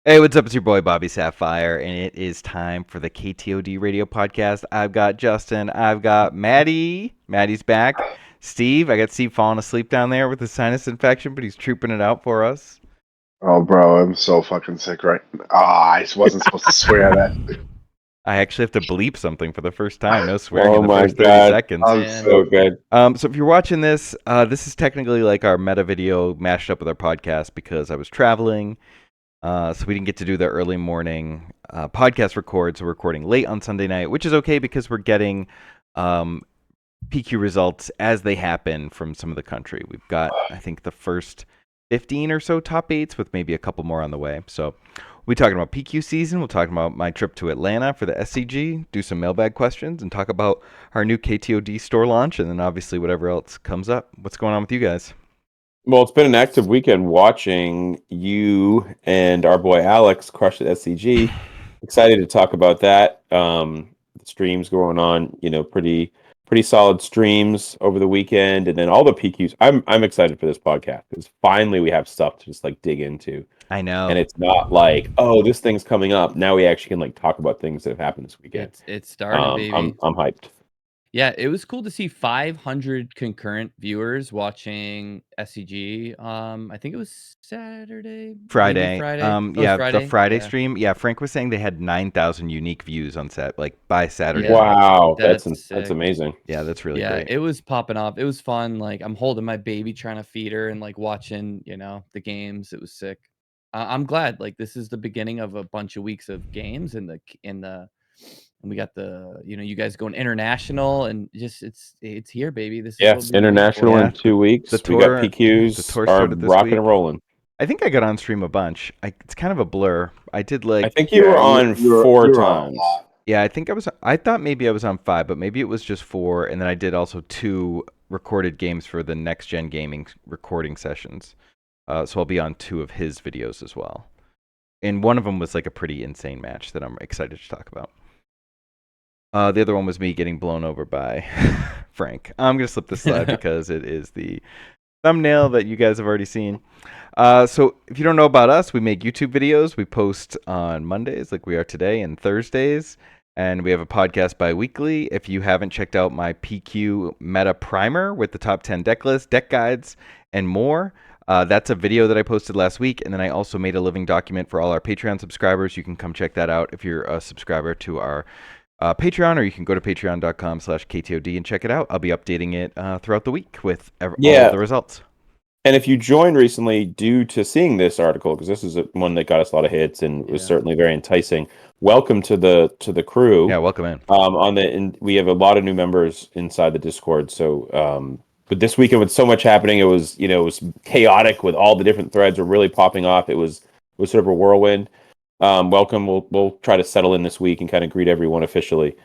Hey, what's up? It's your boy Bobby Sapphire, and it is time for the KTOD radio podcast. I've got Justin, I've got Maddie. Maddie's back. Steve, I got Steve falling asleep down there with a sinus infection, but he's trooping it out for us. Oh, bro, I'm so fucking sick right now. I wasn't supposed to swear that. I actually have to bleep something for the first time. No swearing in Oh the my first 30 God. seconds. I'm So so good. So if you're watching this, this is technically like our meta video mashed up with our podcast because I was traveling. So we didn't get to do the early morning podcast record. So we're recording late on Sunday night, which is okay because we're getting PQ results as they happen from some of the country. We've got, I think, the first 15 or so top eights with maybe a couple more on the way. So we'll be talking about PQ season. We'll talk about my trip to Atlanta for the SCG, do some mailbag questions, and talk about our new KTOD store launch, and then obviously whatever else comes up. What's going on with you guys? Well, it's been an active weekend watching you and our boy Alex crush at SCG. Excited to talk about that. The streams going on, pretty solid streams over the weekend, and then all the PQs. I'm excited for this podcast because finally we have stuff to just like dig into, I know. and it's not like, oh, this thing's coming up. Now we actually can like talk about things that have happened this weekend. It's started, baby. I'm hyped. Yeah, it was cool to see 500 concurrent viewers watching SCG. I think it was Saturday, Friday. maybe Friday. Yeah, Friday. the Friday Yeah. stream. Yeah, Frank was saying they had 9,000 unique views on set, like by Saturday. Yeah. Wow, that's sick. amazing. Yeah, that's really Yeah, great. it was popping off. It was fun. Like I'm holding my baby, trying to feed her, and like watching, the games. It was sick. I'm glad. Like this is the beginning of a bunch of weeks of games, and we got you guys going international, and just it's here, baby. This is what Yes, we've been waiting international for. Yeah. in 2 weeks. The We got tour- PQs the tour are started this rocking week. and rolling. I think I got on stream a bunch. It's kind of a blur. I did like. I think you were on you were 4 on a times. lot. Yeah, I think I was. I thought maybe I was on 5, but maybe it was just 4, and then I did also 2 recorded games for the next gen gaming recording sessions. So I'll be on 2 of his videos as well. And one of them was like a pretty insane match that I'm excited to talk about. The other one was me getting blown over by Frank. I'm going to slip this slide because it is the thumbnail that you guys have already seen. So if you don't know about us, we make YouTube videos. We post on Mondays like we are today and Thursdays. And we have a podcast bi-weekly. If you haven't checked out my PQ Meta Primer with the top 10 deck list, deck guides, and more, that's a video that I posted last week. And then I also made a living document for all our Patreon subscribers. You can come check that out if you're a subscriber to our Patreon, or you can go to patreon.com/KTOD and check it out. I'll be updating it throughout the week with all of the results. And if you joined recently due to seeing this article, because this is one that got us a lot of hits and was certainly very enticing, welcome to the crew. Yeah, welcome in. And we have a lot of new members inside the Discord. So, but this weekend with so much happening, it was chaotic with all the different threads were really popping off. It was sort of a whirlwind. Welcome. We'll try to settle in this week and kind of greet everyone officially.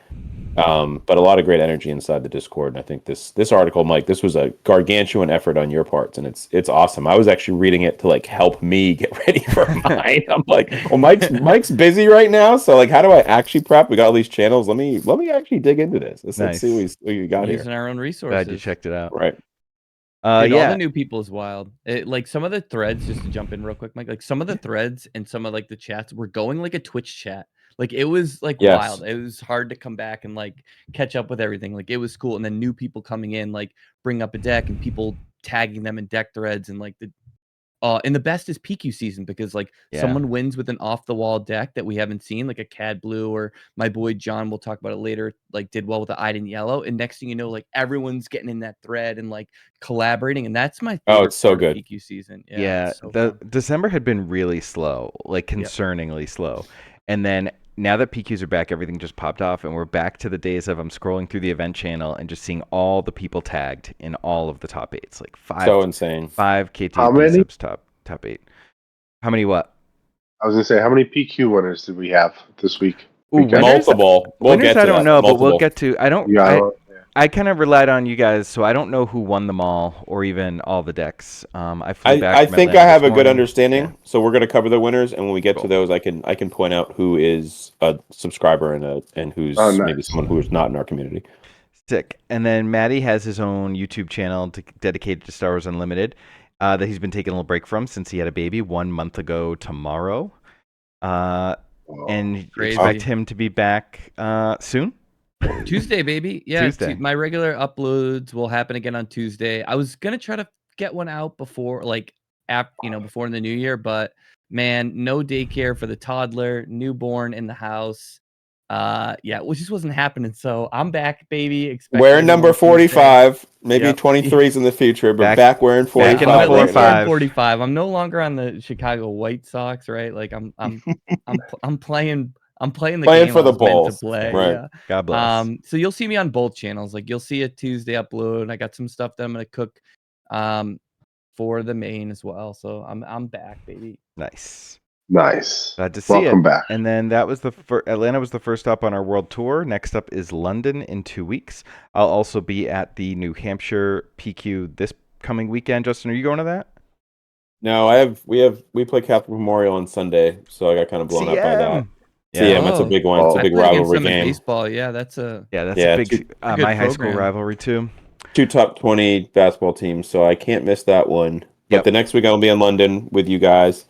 But a lot of great energy inside the Discord, and I think this article, Mike, this was a gargantuan effort on your parts, and it's awesome. I was actually reading it to like help me get ready for mine. I'm like, well, Mike's busy right now, so like, how do I actually prep? We got all these channels. Let me actually dig into this. Let's see what we got Using here. our own resources. Glad you checked it out. Right. Dude, yeah. all the new people is wild. Like some of the threads, just to jump in real quick, Mike. Like some of the threads and some of like the chats were going like a Twitch chat. Like it was like wild. It was hard to come back and like catch up with everything. Like it was cool. And then new people coming in, like bring up a deck and people tagging them in deck threads and like and the best is PQ season because like someone wins with an off the wall deck that we haven't seen, like a Cad Blue, or my boy John, we'll talk about it later, like did well with the Iden Yellow. And next thing you know, like everyone's getting in that thread and like collaborating. And that's my favorite it's so good. PQ season. Yeah, so the December had been really slow, like concerningly slow. And then now that PQs are back, everything just popped off, and we're back to the days of I'm scrolling through the event channel and just seeing all the people tagged in all of the top 8s, like 5. So insane. 5 How many? KTOD subs top 8. How many what? I was gonna say, how many PQ winners did we have this week? Ooh, Multiple. Winners, I don't know, but we'll get to. Yeah, I kind of relied on you guys, so I don't know who won them all or even all the decks. I flew back I from think Atlanta I have this a good morning. understanding. Yeah. So we're going to cover the winners, and when we get to those, I can point out who is a subscriber and who's maybe someone who is not in our community. Sick. And then Maddie has his own YouTube channel dedicated to Star Wars Unlimited that he's been taking a little break from since he had a baby 1 month ago tomorrow. And Crazy. expect him to be back soon. Tuesday, baby. Yeah, Tuesday. my regular uploads will happen again on Tuesday. I was gonna try to get one out before, before in the new year, but man, no daycare for the toddler, newborn in the house. Yeah, which just wasn't happening. So I'm back, baby. Expect Wearing everyone number Tuesday. 45, maybe Yep. 23s in the future, but Back- back wearing 45. back in the I'm at least wearing 45. 45. I'm no longer on the Chicago White Sox, right? Like I'm playing the Playing game for I the was meant to Bulls. play. Right. Yeah. God bless. So you'll see me on both channels. Like you'll see a Tuesday upload. I got some stuff that I'm gonna cook for the main as well. So I'm back, baby. Nice. Nice. Glad to see Welcome it. back. And then that was Atlanta was the first stop on our world tour. Next up is London in 2 weeks. I'll also be at the New Hampshire PQ this coming weekend. Justin, are you going to that? No, we play Catholic Memorial on Sunday, so I got kind of blown up by that. Yeah. CM, it's a big one. It's a Oh. big I play against rivalry them in game. baseball. Yeah, that's a Yeah, that's Yeah, a big good my high school program. rivalry too. 2 top 20 basketball teams, so I can't miss that one. But Yep. the next week I'll be in London with you guys.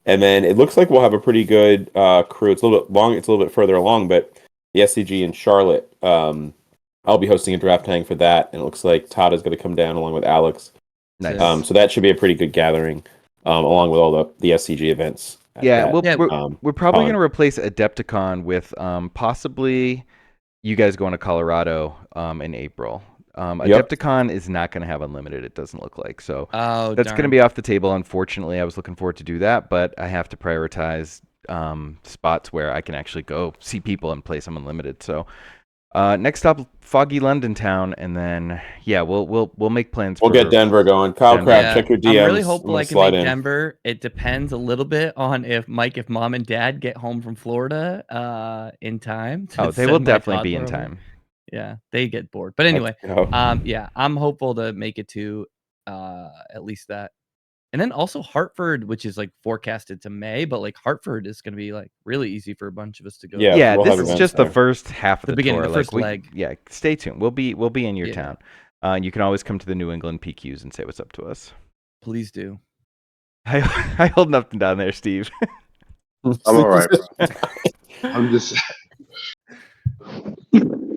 And then it looks like we'll have a pretty good crew. It's a little bit long, it's a little bit further along, but the SCG in Charlotte, I'll be hosting a draft hang for that, and it looks like Todd is going to come down along with Alex. Nice. So that should be a pretty good gathering, along with all the SCG events. Yeah, that, we're probably con. going to replace Adepticon with possibly you guys going to Colorado in April. Yep. Adepticon is not going to have unlimited, it doesn't look like. So oh that's going to darn. be off the table, unfortunately. I was looking forward to do that, but I have to prioritize spots where I can actually go see people and play some unlimited. So next up, foggy London town, and then we'll make plans. We'll get Denver going. Kyle Denver. Craft, check your DMs. I'm really hopeful I can slide make in. Denver. It depends a little bit on if mom and dad get home from Florida in time. Oh, they will send my definitely be in toddler over. time. Yeah, they get bored. But anyway, Let's go. yeah, I'm hopeful to make it to at least that. And then also Hartford, which is like forecasted to May, but like Hartford is going to be like really easy for a bunch of us to go. Yeah, Yeah, we'll this have is events just the there. first half of The the beginning, tour. the first like leg. Yeah, stay tuned. We'll be in your Yeah. town. And you can always come to the New England PQs and say what's up to us. Please do. I hold nothing down there, Steve. I'm all right, bro. I'm just.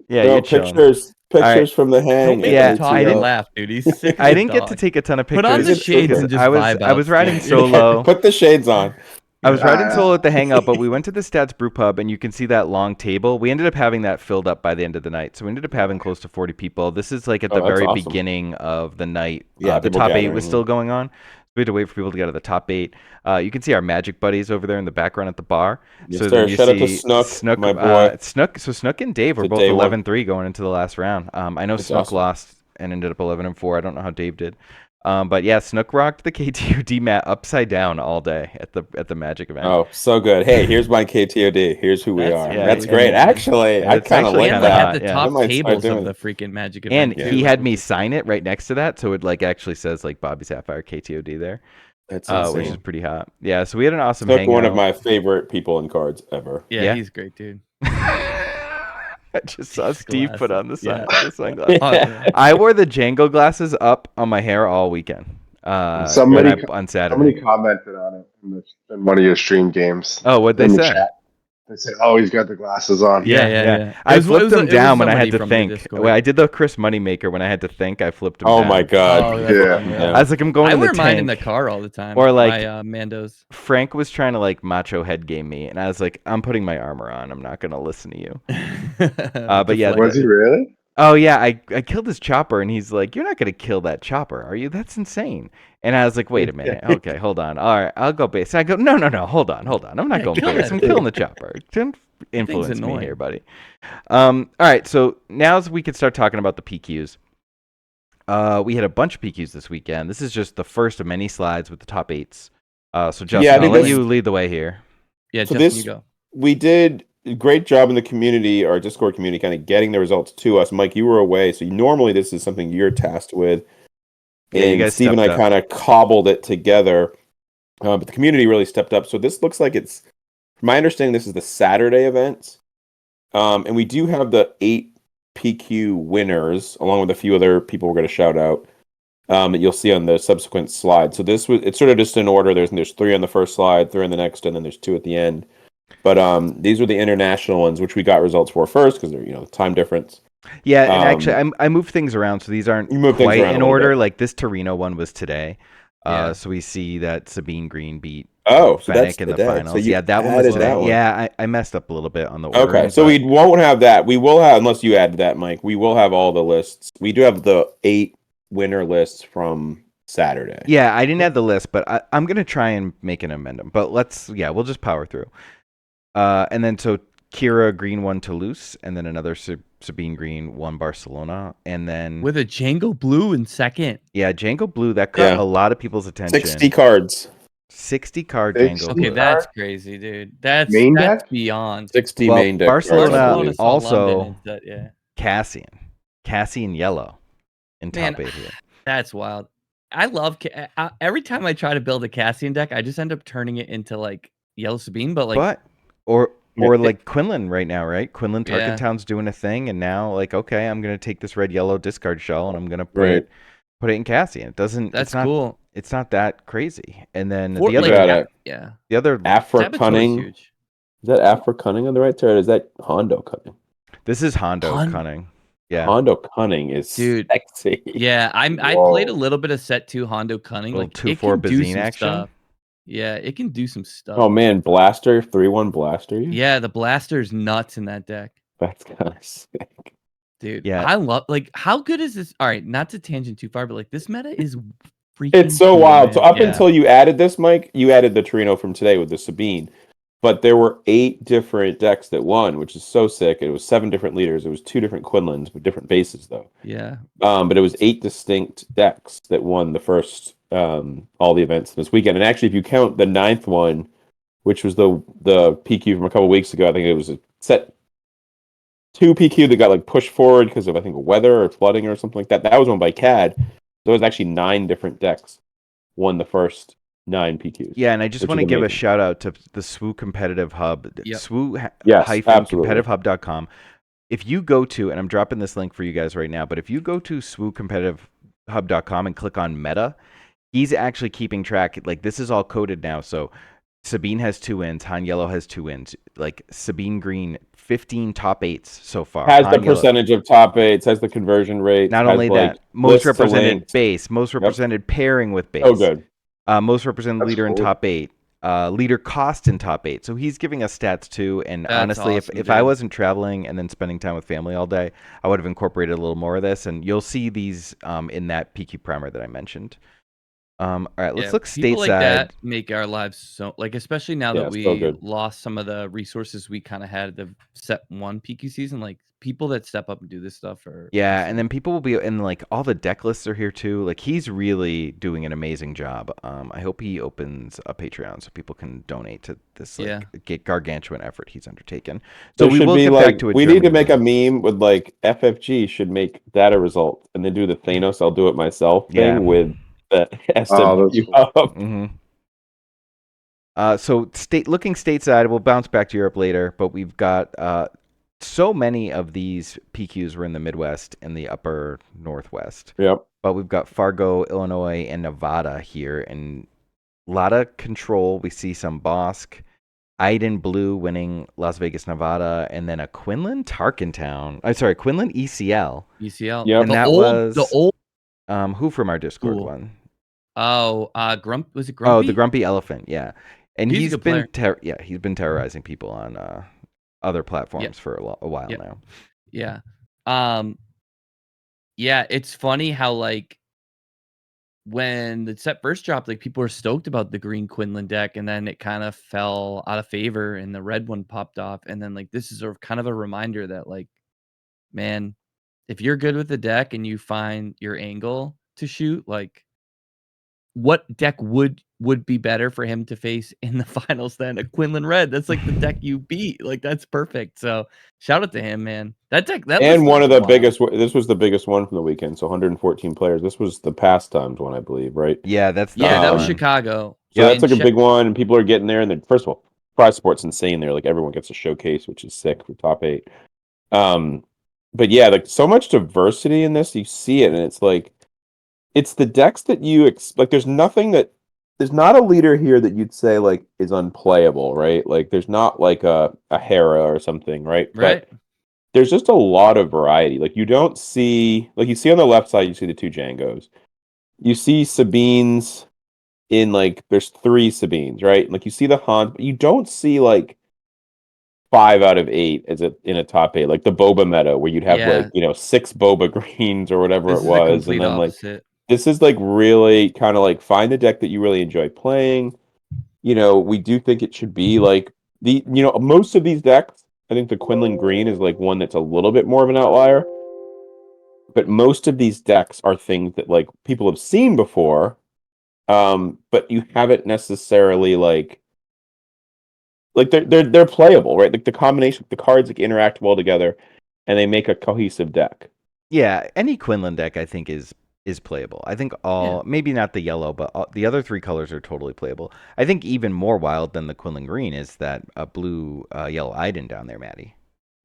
Yeah, Bro, you're chilling. pictures right. from the hang. Don't make Yeah, him talk I and didn't- laugh, dude. He's sick. I didn't get to take a ton of pictures. Put on the Is it shades okay? and just I was vibe riding out, Steve. solo. Put the shades on. I was riding Yeah. solo at the hangout, but we went to the Stats Brew Pub, and you can see that long table. We ended up having that filled up by the end of the night, so we ended up having close to 40 people. This is like at the Oh, that's very awesome. beginning of the night. Yeah, the people top 8 gathering, was yeah. still going on. We had to wait for people to get to the top 8. You can see our Magic buddies over there in the background at the bar. Yes, so sir. then you Shout out to see Snook, my boy. Snook and Dave were To both day one. 11-3 going into the last round. I know That's Snook awesome. lost and ended up 11-4. I don't know how Dave did. But yeah, Snook rocked the KTOD mat upside down all day at the Magic event. Oh, so good. Hey, here's my KTOD. Here's who we That's are. yeah, That's and- great. Actually, and I it's kind of actually like And kinda like that. at the yeah. I top might start tables doing of the it. freaking Magic And event. Yeah. he too, had which me is- sign it right next to that, so it like actually says like Bobby Sapphire KTOD there, That's which is insane. pretty hot. Yeah, so we had an awesome Snook, hangout. one of my favorite people in cards ever. Yeah, Yeah. he's great, dude. I just saw These Steve put glasses. on the Yeah. sunglasses. Oh, yeah. I wore the Django glasses up on my hair all weekend. Somebody on Saturday. Somebody commented on it in one of your stream games. Oh, what'd they in the say? chat. They said, "Oh, he's got the glasses on." Yeah. I It was- flipped it was- them it was down when I had somebody to from the think. Discord. When I did the Chris Moneymaker when I had to think. I flipped them Oh down. my god. that's Yeah. funny, Yeah. I was like, I'm going I in the wear mine in the tank. car all the time. Or, like- my Mandos. Frank was trying to like macho head game me, and I was like, I'm putting my armor on. I'm not gonna listen to you. But yeah, Was he really? Oh yeah, I killed his chopper, and he's like, "You're not gonna kill that chopper, are you? That's insane." And I was like, "Wait a minute, okay, hold on. All right, I'll go base." And I go, "No, hold on. I'm not Yeah, going kill base. that I'm thing. killing the chopper. Don't influence me annoying. here, buddy." All right, so now we can start talking about the PQs. We had a bunch of PQs this weekend. This is just the first of many slides with the top 8s. So Justin, I I'll think let this- you lead the way here. Yeah, So Justin, this- you go. We did a great job in the community, our Discord community, kind of getting the results to us. Mike, you were away, so normally this is something you're tasked with. Yeah, you And guys Steve and I stepped up. kind of cobbled it together. But the community really stepped up. So this looks like it's, from my understanding, this is the Saturday event. And we do have the 8 PQ winners, along with a few other people we're going to shout out. That you'll see on the subsequent slide. So it's sort of just in order. There's 3 on the first slide, 3 on the next, and then there's 2 at the end. But these are the international ones, which we got results for first because they're the time difference. Yeah, and actually, I moved things around, so these aren't You move things quite around a in little order. bit. Like this Torino one was today. Yeah. So we see that Sabine Green beat Oh, so Fennec that's in the the day. finals. So you Yeah, that one was added today. that one. Yeah, I messed up a little bit on the ordering. Okay, so but- we won't have that. We will have, unless you add that, Mike. We will have all the lists. We do have the 8 winner lists from Saturday. Yeah, I didn't add the list, but I'm gonna try and make an amendment. But we'll just power through. And then so Kira Green won Toulouse, and then another Sabine Green won Barcelona, and then With a Django Blue in second. yeah, Django Blue that caught a lot of people's attention. 60 cards. 60 card 60. Django Okay, Blue. that's crazy, dude. That's Main that's deck? beyond. 60 Well, main deck cards, I Barcelona believe. saw also London instead, yeah. Cassian yellow in Man, top 8 here. That's wild. I love every time I try to build a Cassian deck, I just end up turning it into like Yellow Sabine, but like or Yeah. like Quinlan right now, right? Quinlan Yeah. Tarkentown's doing a thing, and now like okay, I'm gonna take this red yellow discard shell and I'm gonna Right. put it in Cassian. It doesn't. that's it's not, cool. It's not that crazy. And then For- the other got it. yeah. the other Afra Sabato's Cunning. huge. Is that Afra Cunning on the right side, or is that Hondo Cunning? this is Hondo Hun- Cunning. Yeah, Hondo Cunning is Dude. sexy. Yeah, I Whoa. played a little bit of set 2 Hondo Cunning. little Like 2/4 it can do Bazine some action. stuff. Yeah, it can do some stuff. Oh man, Blaster 3/1 Blaster. Yeah, the Blaster's nuts in that deck. That's kind of sick. Dude, Yeah. I love how good is this? All right, not to tangent too far, but like this meta is freaking It's so cool, wild. man. So up Yeah. until you added this, Mike, you added the Torino from today with the Sabine. But there were 8 different decks that won, which is so sick. It was 7 different leaders. It was 2 different Quinlans with different bases, though. Yeah. But it was 8 distinct decks that won the first all the events this weekend. And actually, if you count the 9th one, which was the PQ from a couple weeks ago, I think it was a set 2 PQ that got like pushed forward because of I think weather or flooding or something like that. That was won by CAD. There was actually 9 different decks won the first 9 PQs. Yeah, and I just which want to is give a amazing. shout out to the SWU Competitive Hub, Yep. Yes, absolutely. SWU-competitivehub.com. If you go to, and I'm dropping this link for you guys right now, but if you go to SWU-competitivehub.com and click on Meta, he's actually keeping track. Like this is all coded now, so Sabine has 2 wins, Han Yellow has 2 wins. Like Sabine Green, 15 top 8s so far. Has the Han Yellow- percentage of top 8s, has the conversion rate. Not has, only like, that, most lists to represented links. base, most represented pairing with base. Oh, good. Most represented That's leader in cool. top 8. Leader cost in top 8. So he's giving us stats too. And That's honestly, awesome, if I dude. wasn't traveling and then spending time with family all day, I would have incorporated a little more of this. And you'll see these in that PQ primer that I mentioned. All right, let's Yeah, look people stateside. like that make our lives so like, especially now Yeah, that so we good. lost some of the resources we kind of had at the set 1 PQ season. Like people that step up and do this stuff are Yeah, awesome. and then people will be, and like all the deck lists are here too. Like he's really doing an amazing job. I hope he opens a Patreon so people can donate to this gargantuan effort he's undertaken. So There we should will be get like back to it. we need to make a meme with like FFG should make that a result and then do the Thanos I'll do it myself thing Yeah. with the that's SW cool. Hub. Mm-hmm. So looking stateside, we'll bounce back to Europe later, but we've got so many of these PQs were in the Midwest and the upper Northwest. Yep. But we've got Fargo, Illinois, and Nevada here, and a lot of control. We see some Bosk, Iden Blue winning Las Vegas, Nevada, and then a Quinlan Tarkentown. I'm sorry, Quinlan ECL. ECL. Yep. And The that old, the was old. who from our Discord Cool. one? Oh, was it Grumpy? Oh, the Grumpy Elephant. Yeah, and He's a he's good been he's been terrorizing people on other platforms for a while Yep. now. Yeah. Yeah, it's funny how like when the set first dropped, like people were stoked about the green Quinlan deck, and then it kind of fell out of favor and the red one popped off. And then like this is kind of a reminder that like, man, if you're good with the deck and you find your angle to shoot, like what deck would be better for him to face in the finals than a Quinlan red? That's like the deck you beat. Like that's perfect. So shout out to him, man. That deck And one of the wild. biggest this was the biggest one from the weekend, so 114 players. This was the pastimes one, I believe, right? Yeah, that's the Yeah, that was one. Chicago. So that's And like a big one, and people are getting there. And then, first of all, prize sport's insane there. Like everyone gets a showcase, which is sick for top 8. But yeah, like so much diversity in this. You see it, and it's like it's the decks that you like. There's nothing that there's not a leader here that you'd say like is unplayable, right? Like there's not like a Hera or something, right? Right. But there's just a lot of variety. Like you don't see, like you see on the left side, you see the two Django's. You see Sabines in like there's 3 Sabines, right? Like you see the Hans, but you don't see like 5 out of 8 as in a top 8, like the Boba meta where you'd have like, Yeah. 6 Boba greens or whatever This it is the was, and complete then like opposite. this is like really kind of like find the deck that you really enjoy playing. We do think it should be like most of these decks. I think the Quinlan Green is like one that's a little bit more of an outlier, but most of these decks are things that like people have seen before, but you haven't necessarily like they're playable, right? Like the combination, the cards like interact well together, and they make a cohesive deck. Yeah, any Quinlan deck I think is playable. I think maybe not the yellow, but the other 3 colors are totally playable. I think even more wild than the Quinlan green is that blue yellow Iden down there, Maddie.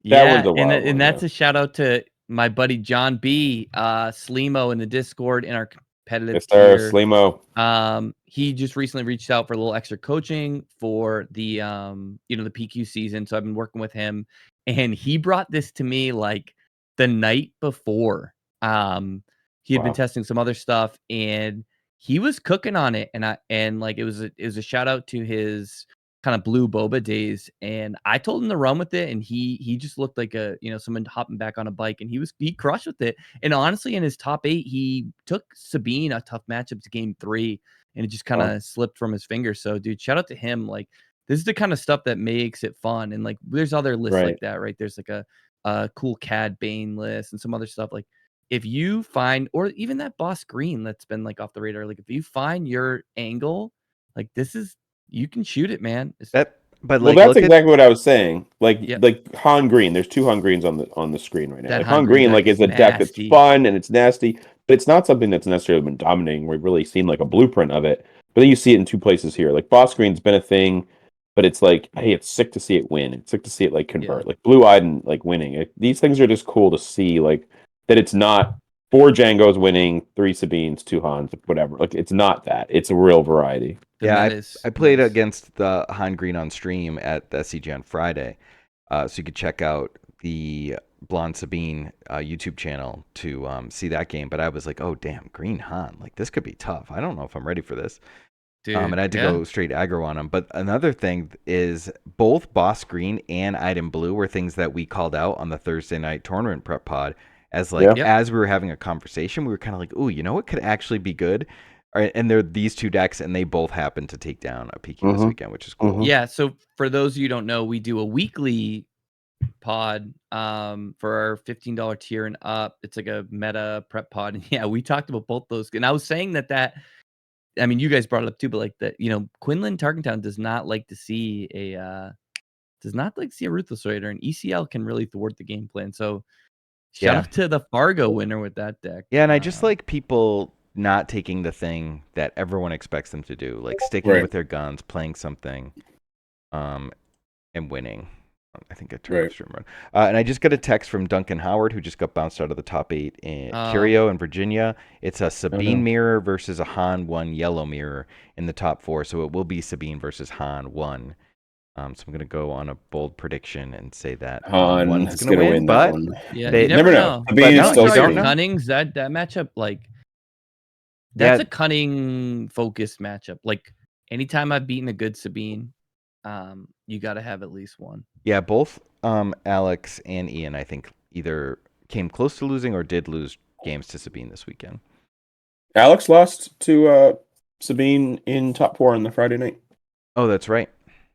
That Yeah, one's a wild one, and that's yeah. a shout out to my buddy John B, Slimo in the Discord in our competitive Yes, sir, tier. Slimo. He just recently reached out for a little extra coaching for the the PQ season. So I've been working with him, and he brought this to me like the night before. He had been testing some other stuff, and he was cooking on it, and like it was a shout out to his kind of blue boba days, and I told him to run with it, and he just looked like someone hopping back on a bike, and he crushed with it. And honestly, in his top 8, he took Sabine a tough matchup to game 3, and it just kind of slipped from his fingers. So dude, shout out to him. Like this is the kind of stuff that makes it fun. And like there's other lists like that, right? There's like a cool Cad Bane list and some other stuff. Like if you find, or even that Boss Green that's been like off the radar, like if you find your angle, like you can shoot it, man. But Well, like, that's look exactly what I was saying. Like Yep. like Han Green. There's 2 Han Greens on the screen right now. That Like Han Han Green Green, deck like is is a deck that's nasty. fun and it's nasty, but it's not something that's necessarily been dominating. We've really seen like a blueprint of it. But then you see it in 2 places here. Like Boss Green's been a thing, but it's like, hey, it's sick to see it win. It's sick to see it like convert. Like Blue Eyed and like winning. These things are just cool to see. Like that it's not 4 Django's winning, 3 Sabines, 2 Hans, whatever. Like it's not that. It's a real variety. I played against the Han Green on stream at the SCG on Friday, so you could check out the Blonde Sabine YouTube channel to see that game. But I was like, oh damn, Green Han, like this could be tough. I don't know if I'm ready for this. Dude, and I had to go straight aggro on him. But another thing is both Boss Green and Iden Blue were things that we called out on the Thursday night tournament prep pod as like as we were having a conversation, we were kind of like, ooh, what could actually be good? And they're these 2 decks, and they both happen to take down a PQ this weekend, which is cool. Yeah, so for those of you who don't know, we do a weekly pod for our $15 tier and up. It's like a meta prep pod. And yeah, we talked about both those. And I was saying that I mean, you guys brought it up too, but like that, Quinlan Tarkentown does not like to see a Ruthless Raider, and ECL can really thwart the game plan. So shout out to the Fargo winner with that deck. Yeah, and I just like people not taking the thing that everyone expects them to do, like sticking with their guns, playing something, and winning. I think I turned off stream run. And I just got a text from Duncan Howard, who just got bounced out of the top 8 in Curio in Virginia. It's a Sabine mirror versus a Han 1 yellow mirror in the top 4, so it will be Sabine versus Han 1. So I'm going to go on a bold prediction and say that Han 1 is going to win, but yeah, they you never know. Sabine is still your Cunnings, that matchup, like that's a cunning focused matchup. Like anytime I've beaten a good Sabine, you got to have at least one. Yeah, both Alex and Ian, I think, either came close to losing or did lose games to Sabine this weekend. Alex lost to Sabine in top 4 on the Friday night. Oh, that's right.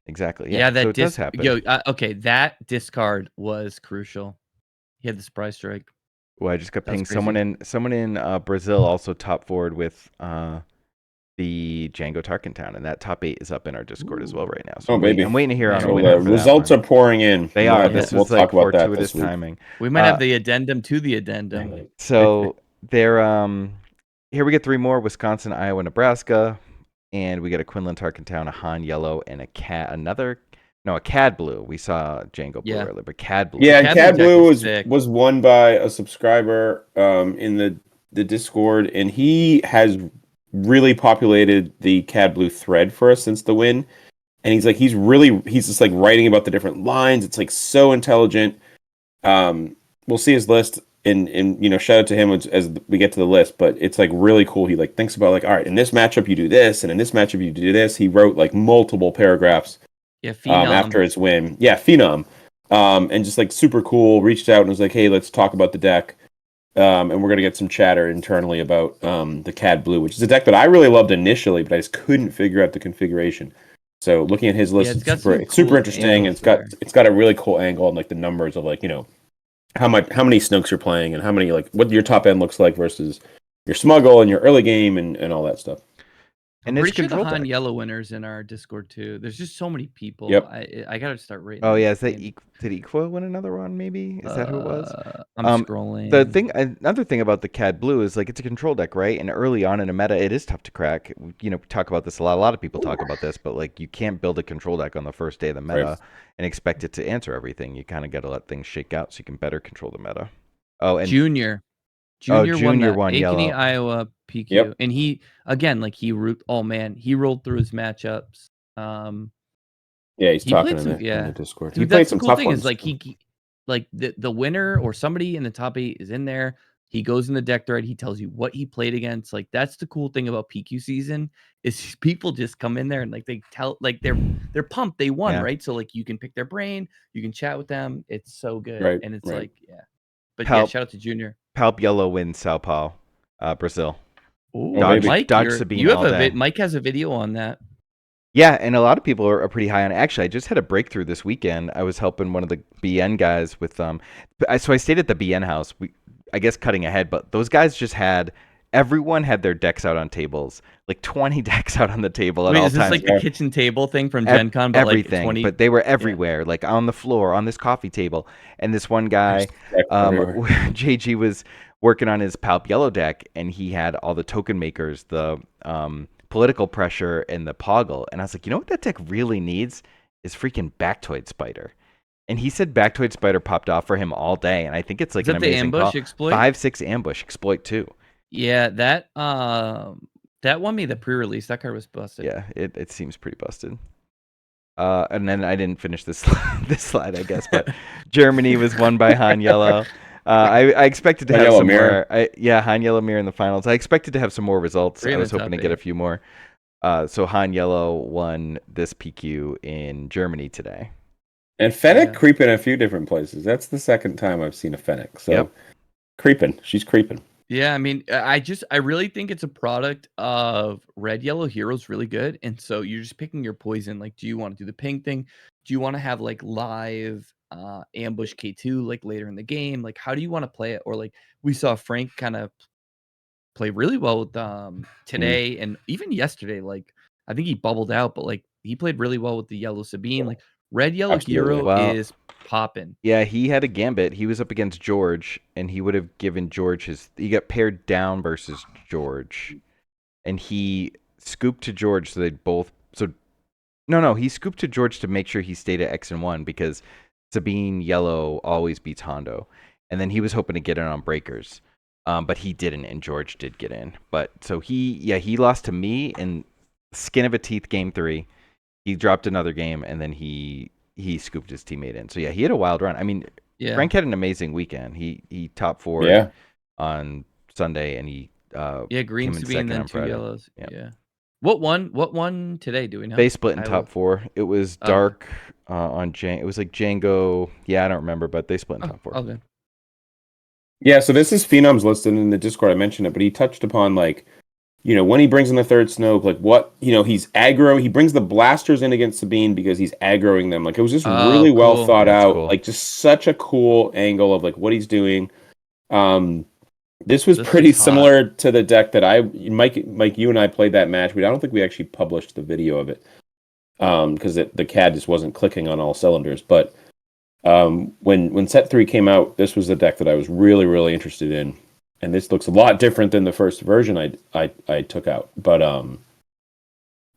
Exactly. Yeah, that so it does happen. Okay, that discard was crucial. He had the surprise strike. Well, I just got pinged. Someone in Brazil also top forward with the Django Tarkentown, and that top 8 is up in our Discord as well right now. So I'm waiting to hear on a winner. Results are pouring in. They are. This was like fortuitous timing. We might have the addendum to the addendum. So there, here we get 3 more: Wisconsin, Iowa, Nebraska, and we get a Quinlan Tarkentown, a Han Yellow, and a Cad Blue. We saw Django Blue earlier, but Cad Blue. Yeah, Cad Blue was won by a subscriber in the Discord, and he has really populated the CAD Blue thread for us since the win. And he's just like writing about the different lines. It's like so intelligent. We'll see his list and shout out to him as we get to the list, but it's like really cool. He like thinks about like, all right, in this matchup you do this, and in this matchup you do this. He wrote like multiple paragraphs after his win. Yeah, Phenom. And just like super cool, reached out and was like, hey, let's talk about the deck. And we're going to get some chatter internally about the CAD Blue, which is a deck that I really loved initially, but I just couldn't figure out the configuration. So looking at his list, it's super interesting. And it's got a really cool angle and like the numbers of like, how many Snooks you're playing and how many, like what your top end looks like versus your smuggle and your early game and all that stuff. And I'm pretty sure the Han Yellow winners in our Discord too. There's just so many people. Yep. I gotta start rating. Oh yeah, is that did Equa win another one? Maybe is that who it was? I'm scrolling. Another thing about the CAD Blue is like it's a control deck, right? And early on in a meta, it is tough to crack. We talk about this a lot. A lot of people talk about this, but like you can't build a control deck on the first day of the meta and expect it to answer everything. You kind of got to let things shake out so you can better control the meta. Oh, and Junior won Ankeny, Iowa PQ, yep. And he again, like he rolled through his matchups. Yeah, he's talking in the Discord. Dude, he played some cool thing is like the winner or somebody in the top 8 is in there. He goes in the deck thread. He tells you what he played against. Like that's the cool thing about PQ season is people just come in there and like they tell like they're pumped they won, right? So like you can pick their brain, you can chat with them. It's so good, and it's like But shout out to Junior. Palp Yellow wins Sao Paulo, Brazil. Ooh, Mike, Sabine all day. Mike has a video on that. Yeah, and a lot of people are pretty high on it. Actually, I just had a breakthrough this weekend. I was helping one of the BN guys with so I stayed at the BN house. I guess cutting ahead, but those guys just everyone had their decks out on tables, like 20 decks out on the table at all times. Is this like the kitchen table thing from Gen Con? But everything, like 20... but they were everywhere, like on the floor, on this coffee table. And this one guy, JG, was working on his Palp Yellow deck, and he had all the token makers, the political pressure, and the Poggle. And I was like, you know what that deck really needs is freaking Bactoid Spider. And he said Bactoid Spider popped off for him all day, and I think it's like an amazing ambush call. Exploit? 5/6 ambush exploit too. Yeah, that won me the pre-release. That card was busted. Yeah, it seems pretty busted. And then I didn't finish this slide, I guess, but Germany was won by Han Yellow. I expected to have some more. Han Yellow Mirror in the finals. I expected to have some more results. I was hoping to get a few more. So Han Yellow won this PQ in Germany today. And Fennec creeping a few different places. That's the second time I've seen a Fennec. So creeping. She's creeping. Yeah, I mean, I really think it's a product of Red Yellow Heroes really good. And so you're just picking your poison. Like, do you want to do the ping thing? Do you want to have like live ambush K2 like later in the game? Like, how do you want to play it? Or like we saw Frank kind of play really well with today and even yesterday. Like, I think he bubbled out, but like he played really well with the Yellow Sabine. Like Red Yellow Hero is popping. Yeah, he had a gambit. He was up against George, and he would have given George he got paired down versus George, and he scooped to George so they'd both. He scooped to George to make sure he stayed at X and 1 because Sabine Yellow always beats Hondo, and then he was hoping to get in on breakers, but he didn't, and George did get in. But so he lost to me in skin of a teeth game 3. He dropped another game, and then he scooped his teammate in. So yeah, he had a wild run. I mean, Frank had an amazing weekend. He top 4 on Sunday, and he green Sabine then 2 yellows. Yeah. What won today? Do we know? They split in top 4. It was dark on it was like Django. Yeah, I don't remember, but they split in top 4. Okay. Yeah, so this is Phenom's listed in the Discord. I mentioned it, but he touched upon like, when he brings in the third Snoke, like what, he's aggro. He brings the blasters in against Sabine because he's aggroing them. Like it was just really well thought out. Cool. Like just such a cool angle of like what he's doing. This was pretty similar to the deck that Mike, you and I played that match. I don't think we actually published the video of it because the CAD just wasn't clicking on all cylinders. But when set 3 came out, this was the deck that I was really, really interested in. And this looks a lot different than the first version I took out. But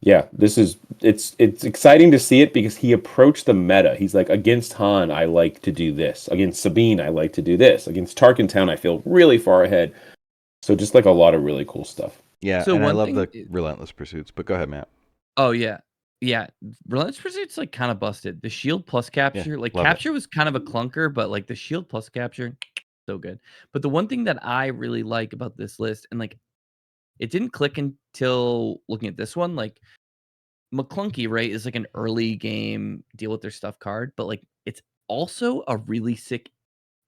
it's exciting to see it because he approached the meta. He's like, against Han, I like to do this. Against Sabine, I like to do this. Against Tarkentown, I feel really far ahead. So just like a lot of really cool stuff. Yeah, So and I one love thing the Relentless Pursuits. But go ahead, Matt. Oh, yeah. Yeah, Relentless Pursuit's, like, kinda busted. The shield plus Yeah, capture like, love it. capture was kind of a clunker, but, like, the shield plus capture, so good. But the one thing that I really like about this list, and, like, it didn't click until looking at this one, like, Maclunkey, right, is, like, an early game deal with their stuff card, but, like, it's also a really sick,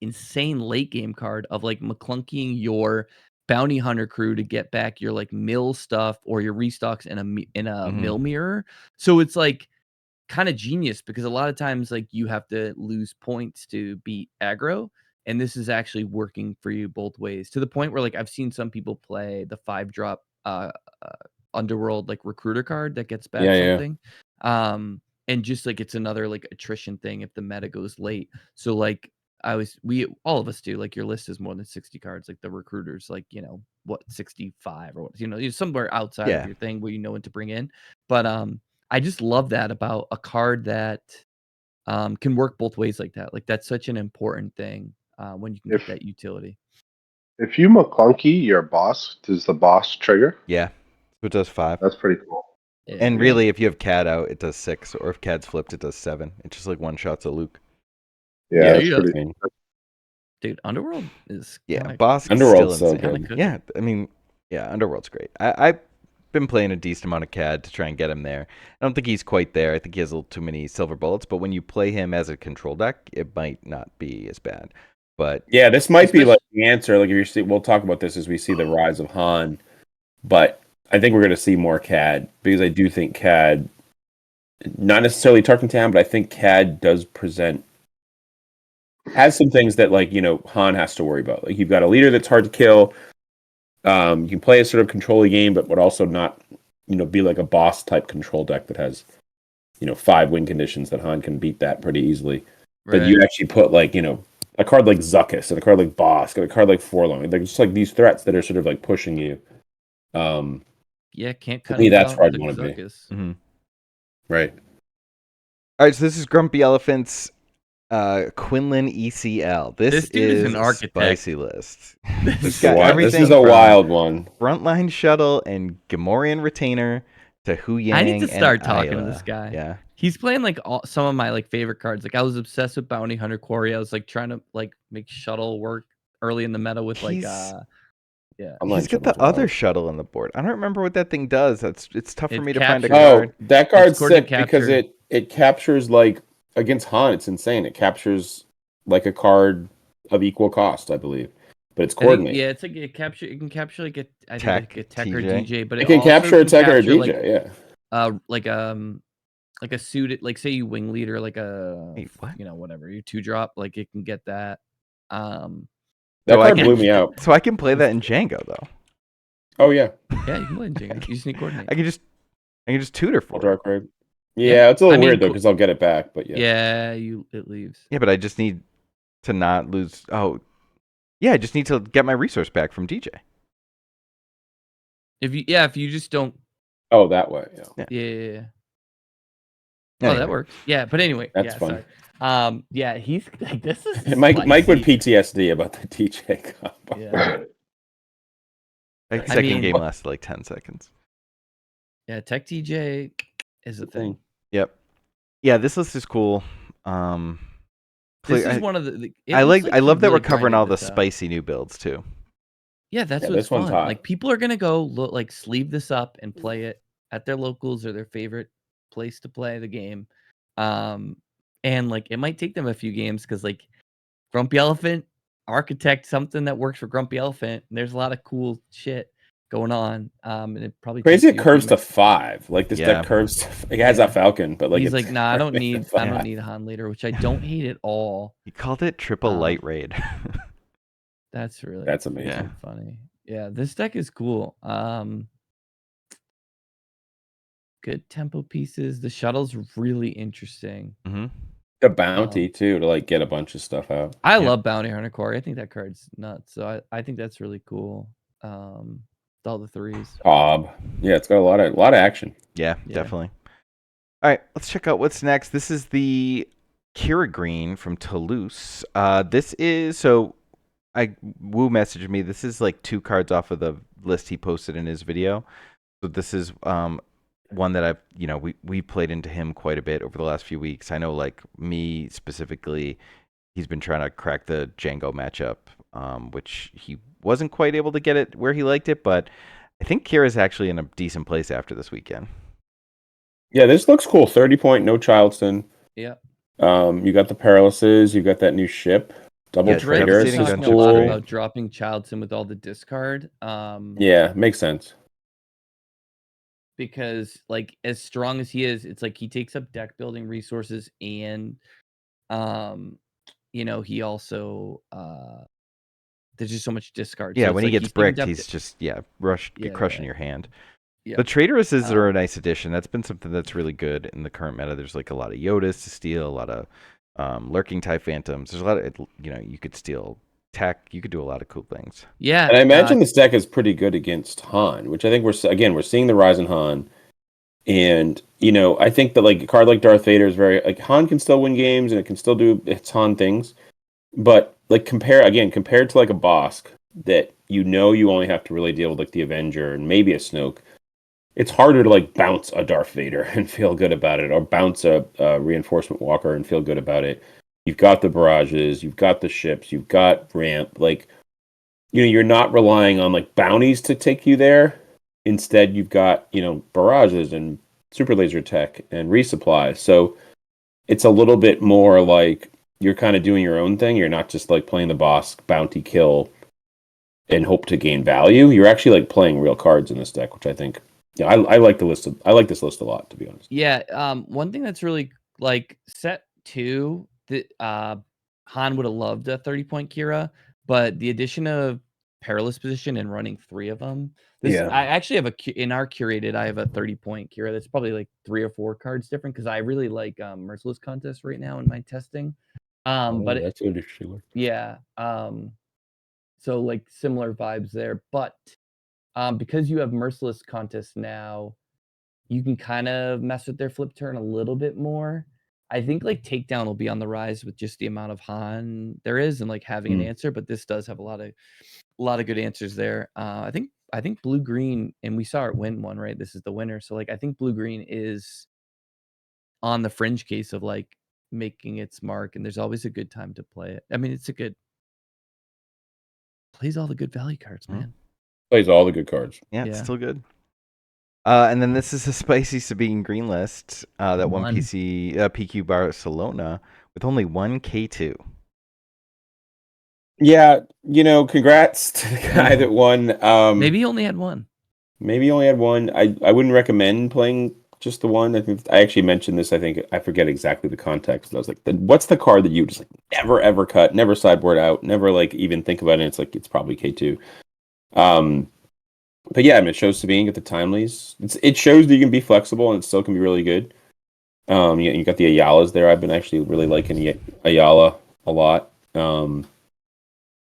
insane late game card of, like, Maclunkeying your bounty hunter crew to get back your, like, mill stuff or your restocks in a Mhm. mill mirror. So it's, like, kinda genius because a lot of times, like, you have to lose points to beat aggro, and this is actually working for you both ways, to the point where, like, I've seen some people play the 5-drop, uh, Underworld, like, recruiter card that gets back Yeah, yeah. something, and just, like, it's another, like, attrition thing if the meta goes late. So, like, all of us do, like, your list is more than 60 cards, like, the recruiters, like, what, 65 or what, somewhere outside of Yeah. your thing where you know when to bring in. But, I just love that about a card that can work both ways like that. Like that's such an important thing when you can get If that utility. if you Maclunkey your boss, does the boss trigger? Yeah. So it does 5. That's pretty cool. Yeah, And really, if you have CAD out, it does 6. Or if CAD's flipped, it does 7. It's just like one shots a Luke. Yeah, that's yeah. pretty. Dude, Underworld is Yeah, kinda, boss is Underworld's still so insane. good. good. Yeah, I mean, yeah, Underworld's great. I've been playing a decent amount of CAD to try and get him there. I don't think he's quite there. I think he has a little too many silver bullets. But when you play him as a control deck, it might not be as bad. But Yeah, this might be Especially- like the answer. Like if you see, we'll talk about this as we see the rise of Han, but I think we're going to see more CAD because I do think CAD, not necessarily Tarkin Town, but I think CAD does has some things that like Han has to worry about. Like you've got a leader that's hard to kill. You can play a sort of control game, but would also not be like a boss type control deck that has 5 win conditions that Han can beat that pretty easily. Right. But you actually put like a card like Zuckuss and a card like Bosk and a card like Forlong. They're just like these threats that are sort of like pushing you. Yeah, can't cut me, him that's out where I'd with wanna be. Zuckuss. mhm. Right. All right, so this is Grumpy Elephant's Quinlan ECL. This dude is an a architect. spicy list. This He's is got wild. This everything is a from wild one. Frontline Shuttle and Gamorrean Retainer to Hu Yang. I need to start and talking to Isla. this guy. Yeah. He's playing like some of my like favorite cards. Like I was obsessed with Bounty Hunter Quarry. I was like trying to like make shuttle work early in the meta with like yeah. Online He's got Shuttle's the other wild. shuttle on the board. I don't remember what that thing does. It's tough for It's me to find a capture. card. Oh, that card's coordinate sick because capture. it captures like against Han. It's insane. It captures like a card of equal cost, I believe, but it's I think, coordinate. yeah, it's like it can capture like I Tech, think like a tech or TJ. DJ, but It can also capture a tech or a capture, DJ. like a suited, like say you wing leader, like a Wait, what? whatever you 2-drop, like it can get that. That So I card can- blew me out. So I can play that in Django though. Oh yeah, Yeah, you can play in Django. You just need coordinate. I can just tutor Full for it. dark raid. Yeah, it's a little I mean, weird though because I'll get it back, but yeah. Yeah, it leaves. Yeah, but I just need to not lose. Oh, yeah, I just need to get my resource back from DJ. If you just don't. Oh, that way. Yeah. Yeah. Oh, Anyway. that works. Yeah, but anyway, That's fun. Sorry. Yeah, he's like this is Mike would spicy. PTSD about the DJ combo. Yeah. Like I second mean- game lasted like 10 seconds. Yeah, Tech TJ is a thing. Yep. Yeah, this list is cool. This I, is one of the. it I looks like. he I love that we're really covering grinded all the this out. spicy new builds too. Yeah, that's Yeah, what's this one's fun. hot. Like people are gonna go look like sleeve this up and play it at their locals or their favorite place to play the game. And like it might take them a few games because like Grumpy Elephant, architect something that works for Grumpy Elephant. And there's a lot of cool shit going on. And it probably Crazy. takes It you a curves few to 5. Like this Yeah. deck curves. It has that Falcon, but like He's it's like, nah, I don't curving need to I don't 5. need a Han later, which I don't hate at all. He called it triple light raid. That's really That's amazing. Yeah. funny. Yeah, this deck is cool. Good tempo pieces. The shuttle's really interesting. hmm A bounty too to like get a bunch of stuff out. I Yeah. love Bounty Hunter Quarry. I think that card's nuts. So I think that's really cool. With all the 3s. Cobb. Yeah, it's got a lot of action. Yeah, Yeah. definitely. All right, let's check out what's next. This is the Kira Green from Toulouse. This is Wu messaged me. This is like 2 cards off of the list he posted in his video. So this is one that I've, we played into him quite a bit over the last few weeks. I know, like me specifically, he's been trying to crack the Django matchup, which he wasn't quite able to get it where he liked it, but I think Kira's actually in a decent place after this weekend. Yeah, this looks cool. 30-point, no Childston. Yeah. You got the Paralyses, you got that new ship, double Yeah, trader. Drake's This Devastating is Gunship's talking a lot great. about dropping Childson with all the discard. Yeah, makes sense. Because like as strong as he is, it's like he takes up deck building resources and he also there's just so much discard. Yeah, So when it's he like gets he's taking bricked, depth- he's just crushing your hand. Yeah. The Traitoruses are a nice addition. That's been something that's really good in the current meta. There's like a lot of Yodas to steal, a lot of lurking TIE Phantoms. There's a lot of, you could steal tech. You could do a lot of cool things. Yeah. And I imagine this deck is pretty good against Han, which I think we're seeing the rise in Han. And, I think that like a card like Darth Vader is very, like, Han can still win games and it can still do its Han things. But like compared to like a Bosk that you only have to really deal with like the Avenger and maybe a Snoke, it's harder to like bounce a Darth Vader and feel good about it, or bounce a Reinforcement Walker and feel good about it. You've got the barrages, you've got the ships, you've got ramp. Like, you're not relying on like bounties to take you there. Instead, you've got, barrages and super laser tech and resupply. So it's a little bit more like you're kind of doing your own thing. You're not just like playing the boss bounty kill and hope to gain value. You're actually like playing real cards in this deck, which I think, I like the list. I like this list a lot, to be honest. Yeah. One thing that's really like set 2 that Han would have loved a 30-point Kira, but the addition of Perilous Position and running 3 of them. I actually have in our curated, I have a 30-point Kira that's probably like 3 or 4 cards different because I really like Merciless Contest right now in my testing. But that's an interesting one. Yeah. So like similar vibes there, but because you have Merciless Contest now, you can kind of mess with their flip turn a little bit more. I think like Takedown will be on the rise with just the amount of Han there is and like having an answer, but this does have a lot of good answers there. I think blue green, and we saw it win one, right? This is the winner. So like I think blue green is on the fringe case of like making its mark, and there's always a good time to play it. I mean, plays all the good value cards, man. Plays all the good cards. Yeah, it's still good. And then this is a spicy Sabine green list that won PQ Barcelona with only one K2. Yeah, congrats to the guy that won. Maybe he only had one. Maybe he only had one. I wouldn't recommend playing just the one. I think I actually mentioned this. I think I forget exactly the context. I was like, what's the card that you just like never ever cut, never sideboard out, never like even think about it? It's like it's probably K2. But yeah, I mean, it shows Sabine get the timelies. It shows that you can be flexible and it still can be really good. You got the Ayalas there. I've been actually really liking the Ayala a lot. And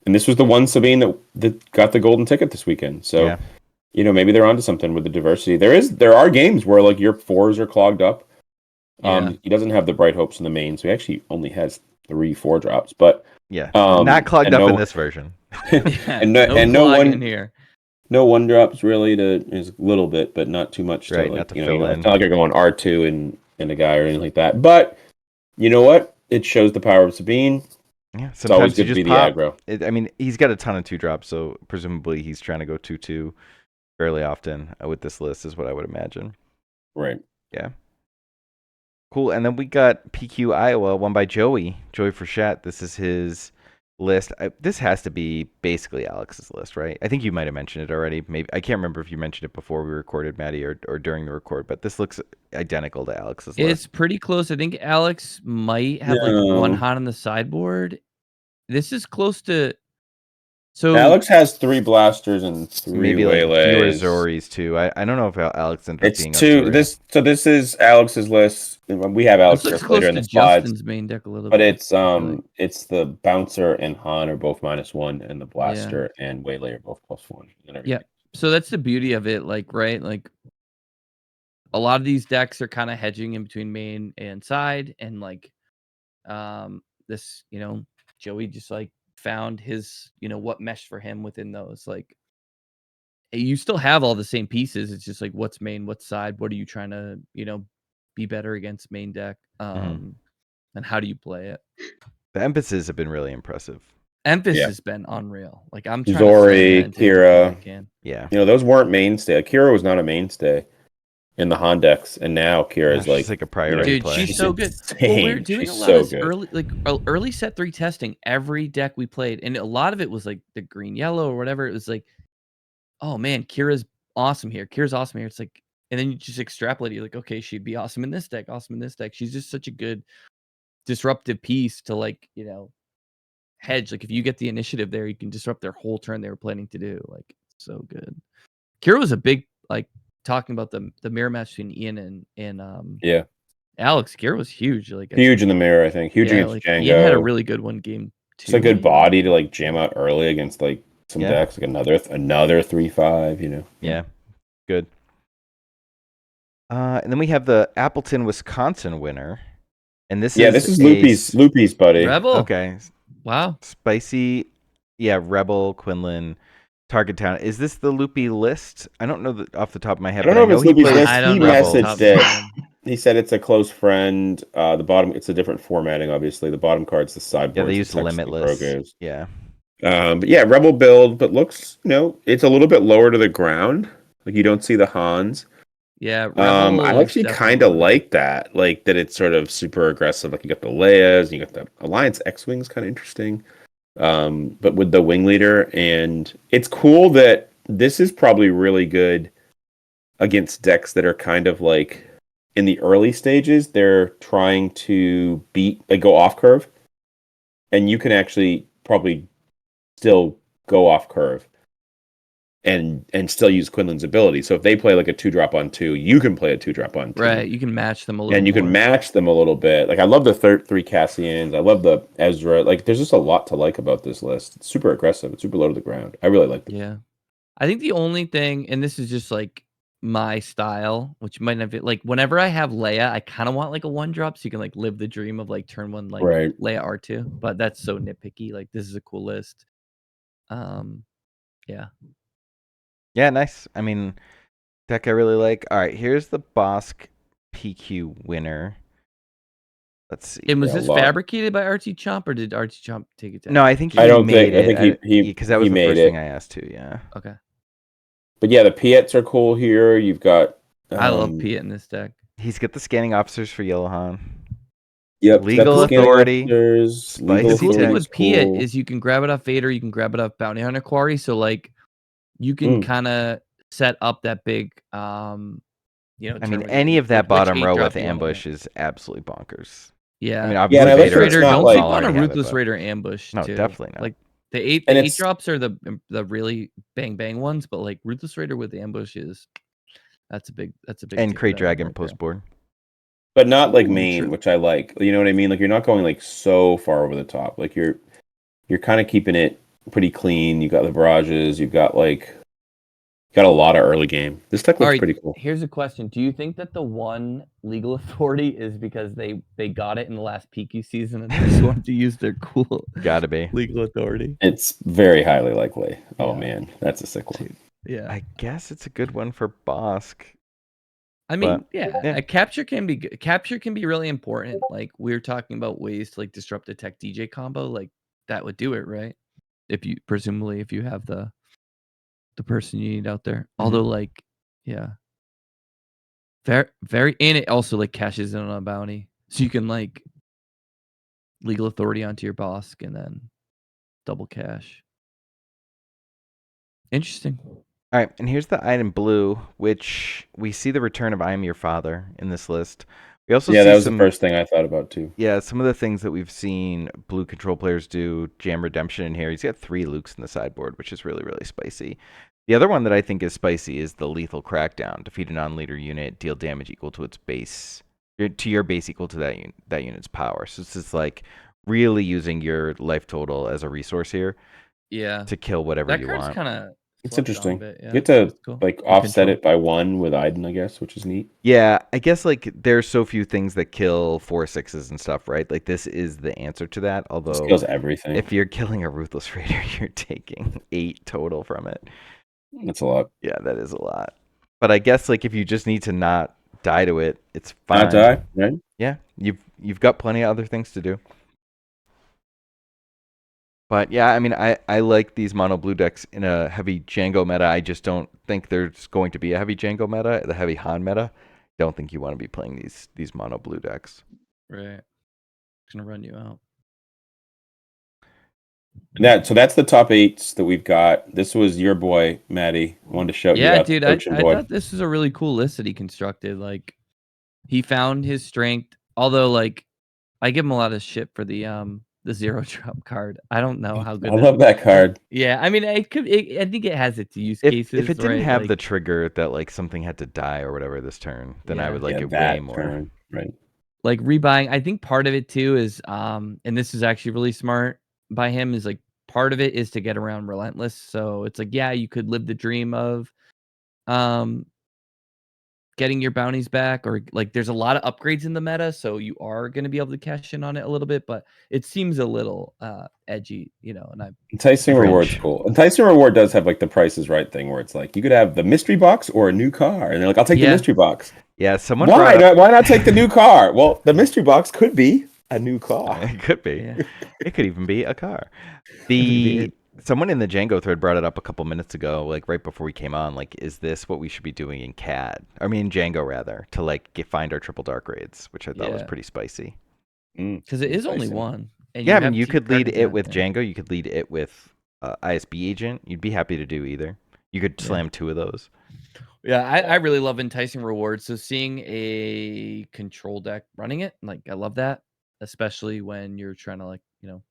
this was the one Sabine that got the golden ticket this weekend. So, maybe they're onto something with the diversity. There are games where like your 4s are clogged up. He doesn't have the Bright Hopes in the main, so he actually only has 3 4-drops. But not clogged up in this version. no one in here. No 1-drops really is a little bit, but not too much. Right, to, like, not to fill in. It's not like you're going R2 and a guy or anything like that. But you know what? It shows the power of Sabine. Yeah, it's always good you to be pop. the aggro. I mean, he's got a ton of 2-drops, so presumably he's trying to go 2/2 fairly often with this list, is what I would imagine. Right. Yeah. Cool. And then we got PQ Iowa, won by Joey Frechette. This is his list. This has to be basically Alex's list, right? I think you might have mentioned it already. Maybe I can't remember if you mentioned it before we recorded, Maddie, or during the record, but this looks identical to Alex's list. It's pretty close. I think Alex might have like one Han on the sideboard. This is close to. So Alex has 3 blasters and 3 maybe like waylays. fewer Zoris too. I don't know if Alex ended up being. It's 2. This is Alex's list. We have Alex looks later in the slides. Justin's main deck a little but bit. It's the bouncer and Han are both -1, and the blaster and waylay are both +1. Yeah. So that's the beauty of it, like, right? Like a lot of these decks are kind of hedging in between main and side, and like this, Joey just like found his, what meshed for him within those. Like you still have all the same pieces. It's just like what's main, what's side, what are you trying to, be better against main deck, and how do you play it? The emphases have been really impressive. Emphasis has been unreal. Like I'm trying Zori, to slam that into every deck I Kira. can. Yeah. Those weren't mainstay. Kira was not a mainstay in the Han decks, and now Kira is She's like a priority Dude, play. she's so good. Insane. Well, we're doing she's a lot so of good. early set 3 testing. Every deck we played, and a lot of it was like the green yellow or whatever. It was like, oh man, Kira's awesome here. Kira's awesome here. It's like, and then you just extrapolate. You're like, okay, she'd be awesome in this deck. Awesome in this deck. She's just such a good disruptive piece to like, hedge. Like if you get the initiative there, you can disrupt their whole turn they were planning to do. Like so good. Kira was a big like talking about the mirror match between Ian and Yeah, Alex. Kira was huge. Like huge in the mirror. I think huge against like Django. Ian had a really good one game too. It's a good body to like jam out early against like some decks, like another 3/5. Yeah, good. And then we have the Appleton, Wisconsin winner, and this is Loopy's buddy. Rebel. Okay. Wow. Spicy. Yeah, Rebel, Quinlan, Target Town. Is this the Loopy list? I don't know off the top of my head. I don't know if it's Loopy's list. I don't He know messaged it. He said it's a close friend. The bottom, it's a different formatting, obviously. The bottom card's the sideboard. Yeah, they use Limitless. Yeah. But yeah, Rebel build, but looks, it's a little bit lower to the ground. Like you don't see the Hans. Yeah, Rebel I actually kind of like that. Like that it's sort of super aggressive. Like you got the Leias, and you got the Alliance X-Wings, kind of interesting. But with the wing leader, and it's cool that this is probably really good against decks that are kind of like in the early stages. They're trying to go off curve, and you can actually probably still go off curve and still use Quinlan's ability. So if they play like a 2-drop on 2, you can play a 2-drop on 2. Right, you can match them a little. And you can match them a little bit. Like I love the 3 Cassians. I love the Ezra. Like there's just a lot to like about this list. It's super aggressive. It's super low to the ground. I really like it. Yeah. I think the only thing, and this is just like my style, which might not be like whenever I have Leia, I kind of want like a 1-drop so you can like live the dream of like turn 1 like right. Leia R2. But that's so nitpicky. Like this is a cool list. Yeah. Yeah, nice. I mean, deck I really like. All right, here's the Bosk PQ winner. Let's see. And was this fabricated by RT Chomp, or did RT Chomp take it down? No, I think I don't made think. it. I think he because that was the first thing I asked too. Yeah. Okay. But yeah, the Piets are cool here. You've got. I love Piet in this deck. He's got the scanning officers for Yellowhan. Yep. Legal authority. The cool thing with Piet is you can grab it off Vader, you can grab it off Bounty Hunter Quarry, so like you can kind of set up that big. I mean, any of that bottom row with ambush is absolutely bonkers. Yeah. I mean, obviously Ruthless Raider. Don't like, sleep on a Ruthless Raider ambush. No, too. definitely not. Like the eight drops are the really bang bang ones, but like Ruthless Raider with the ambush that's a big. And Crate Dragon post board. But not like main, which I like. You know what I mean? Like you're not going like so far over the top. Like you're kind of keeping it pretty clean. You got the barrages. You've got a lot of early game. This deck looks pretty cool. Here's a question: do you think that the one legal authority is because they got it in the last PQ season and they just wanted to use their cool gotta be legal authority? It's very highly likely. Yeah. Oh man, that's a sick one. Yeah, I guess it's a good one for Bosk. I mean, yeah. Capture can be really important. Like we were talking about ways to like disrupt a tech DJ combo, like that would do it, right? If you have the person you need out there. Although very and it also like cashes in on a bounty. So you can like legal authority onto your Bosk and then double cash. Interesting. All right, and here's the item blue, which we see the return of I Am Your Father in this list. We also see that was the first thing I thought about too. Yeah, some of the things that we've seen blue control players do. Jam Redemption in here. He's got 3 Lukes in the sideboard, which is really, really spicy. The other one that I think is spicy is the Lethal Crackdown. Defeat a non-leader unit, deal damage equal to its base, to your base equal to that unit's power. So it's just like really using your life total as a resource here. Yeah. To kill whatever you want. It's interesting. You get to offset it by 1 with Iden, I guess, which is neat. Yeah, I guess there's so few things that kill 4/6s and stuff, right? Like this is the answer to that. Although it kills everything. If you're killing a Ruthless Raider, you're taking 8 total from it. That's a lot. Yeah, that is a lot. But I guess like if you just need to not die to it, it's fine. Not die, right? Yeah, you've got plenty of other things to do. But yeah, I mean, I like these mono blue decks in a heavy Django meta. I just don't think there's going to be a heavy Django meta, the heavy Han meta. Don't think you want to be playing these mono blue decks. Right. It's gonna run you out. So that's the top 8s that we've got. This was your boy Maddie. Wanted to shout you Yeah, out, dude, I coaching boy. thought this was a really cool list that he constructed. Like, he found his strength. Although, like, I give him a lot of shit for the zero drop card. I don't know how good. I love that card. Yeah, I mean, I think it has its use If cases. it didn't right? have like, the trigger that like something had to die or whatever this turn, then I Yeah. would like Yeah, it that way more. turn, right. like rebuying. I think part of it too is and this is actually really smart by him, is like part of it is to get around Relentless. So it's like, yeah, you could live the dream of getting your bounties back, or like there's a lot of upgrades in the meta, so you are going to be able to cash in on it a little bit, but it seems a little edgy, you know. And Enticing Fringe. Reward's cool. Enticing Reward does have like the Price is Right thing where it's like you could have the mystery box or a new car, and they're like, I'll take the Yeah. mystery box. Yeah, someone Why? brought up, Why not take the new car? Well, the mystery box could be a new car. it could be. Yeah. It could even be a car. be Someone in the Django thread brought it up a couple minutes ago, like right before we came on. Like, is this what we should be doing in CAD? I mean, Django rather, to like find our triple dark raids, which I thought was Yeah. pretty spicy. Because it is only Enticing. one. And Yeah, I mean, have you two could lead cards it in with there. Django. You could lead it with ISB agent. You'd be happy to do either. You could Yeah. slam 2 of those. Yeah, I really love enticing rewards. So seeing a control deck running it, like I love that, especially when you're trying to, like, you know,